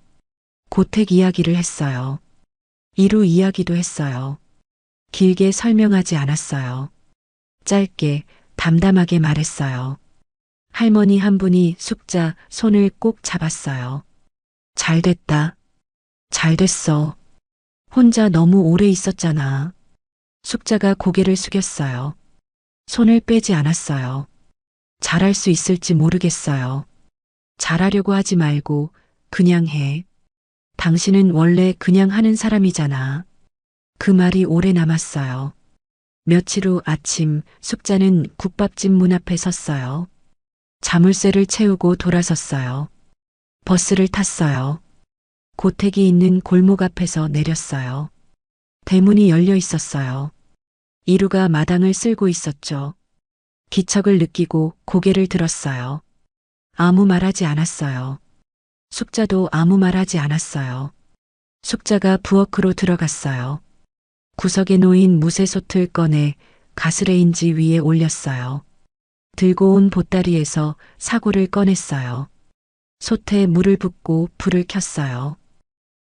B: 고택 이야기를 했어요. 이루 이야기도 했어요. 길게 설명하지 않았어요. 짧게 담담하게 말했어요. 할머니 한 분이 숙자 손을 꼭 잡았어요. 잘 됐다. 잘 됐어. 혼자 너무 오래 있었잖아. 숙자가 고개를 숙였어요. 손을 빼지 않았어요. 잘할 수 있을지 모르겠어요. 잘하려고 하지 말고 그냥 해. 당신은 원래 그냥 하는 사람이잖아. 그 말이 오래 남았어요. 며칠 후 아침 숙자는 국밥집 문 앞에 섰어요. 자물쇠를 채우고 돌아섰어요. 버스를 탔어요. 고택이 있는 골목 앞에서 내렸어요. 대문이 열려 있었어요. 이루가 마당을 쓸고 있었죠. 기척을 느끼고 고개를 들었어요. 아무 말하지 않았어요. 숙자도 아무 말하지 않았어요. 숙자가 부엌으로 들어갔어요. 구석에 놓인 무쇠솥을 꺼내 가스레인지 위에 올렸어요. 들고 온 보따리에서 사고를 꺼냈어요. 솥에 물을 붓고 불을 켰어요.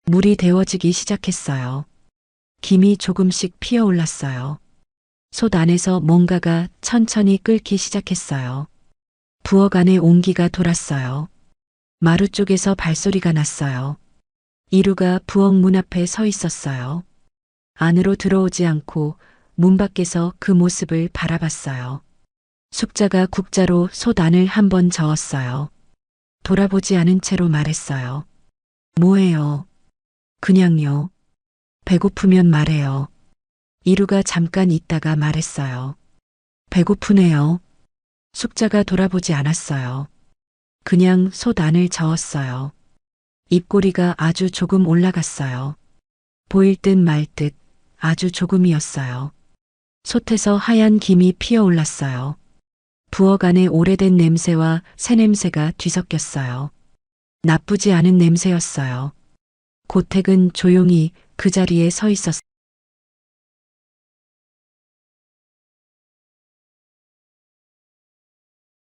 B: 물이 데워지기 시작했어요. 김이 조금씩 피어올랐어요. 솥 안에서 뭔가가 천천히 끓기 시작했어요. 부엌 안에 온기가 돌았어요. 마루 쪽에서 발소리가 났어요. 이루가 부엌 문 앞에 서 있었어요. 안으로 들어오지 않고 문 밖에서 그 모습을 바라봤어요. 숙자가 국자로 솥 안을 한번 저었어요. 돌아보지 않은 채로 말했어요. 뭐해요? 그냥요. 배고프면 말해요. 이루가 잠깐 있다가 말했어요. 배고프네요. 숙자가 돌아보지 않았어요. 그냥 솥 안을 저었어요. 입꼬리가 아주 조금 올라갔어요. 보일 듯 말 듯 아주 조금이었어요. 솥에서 하얀 김이 피어올랐어요. 부엌 안에 오래된 냄새와 새 냄새가 뒤섞였어요. 나쁘지 않은 냄새였어요. 고택은 조용히 그 자리에 서 있었어요.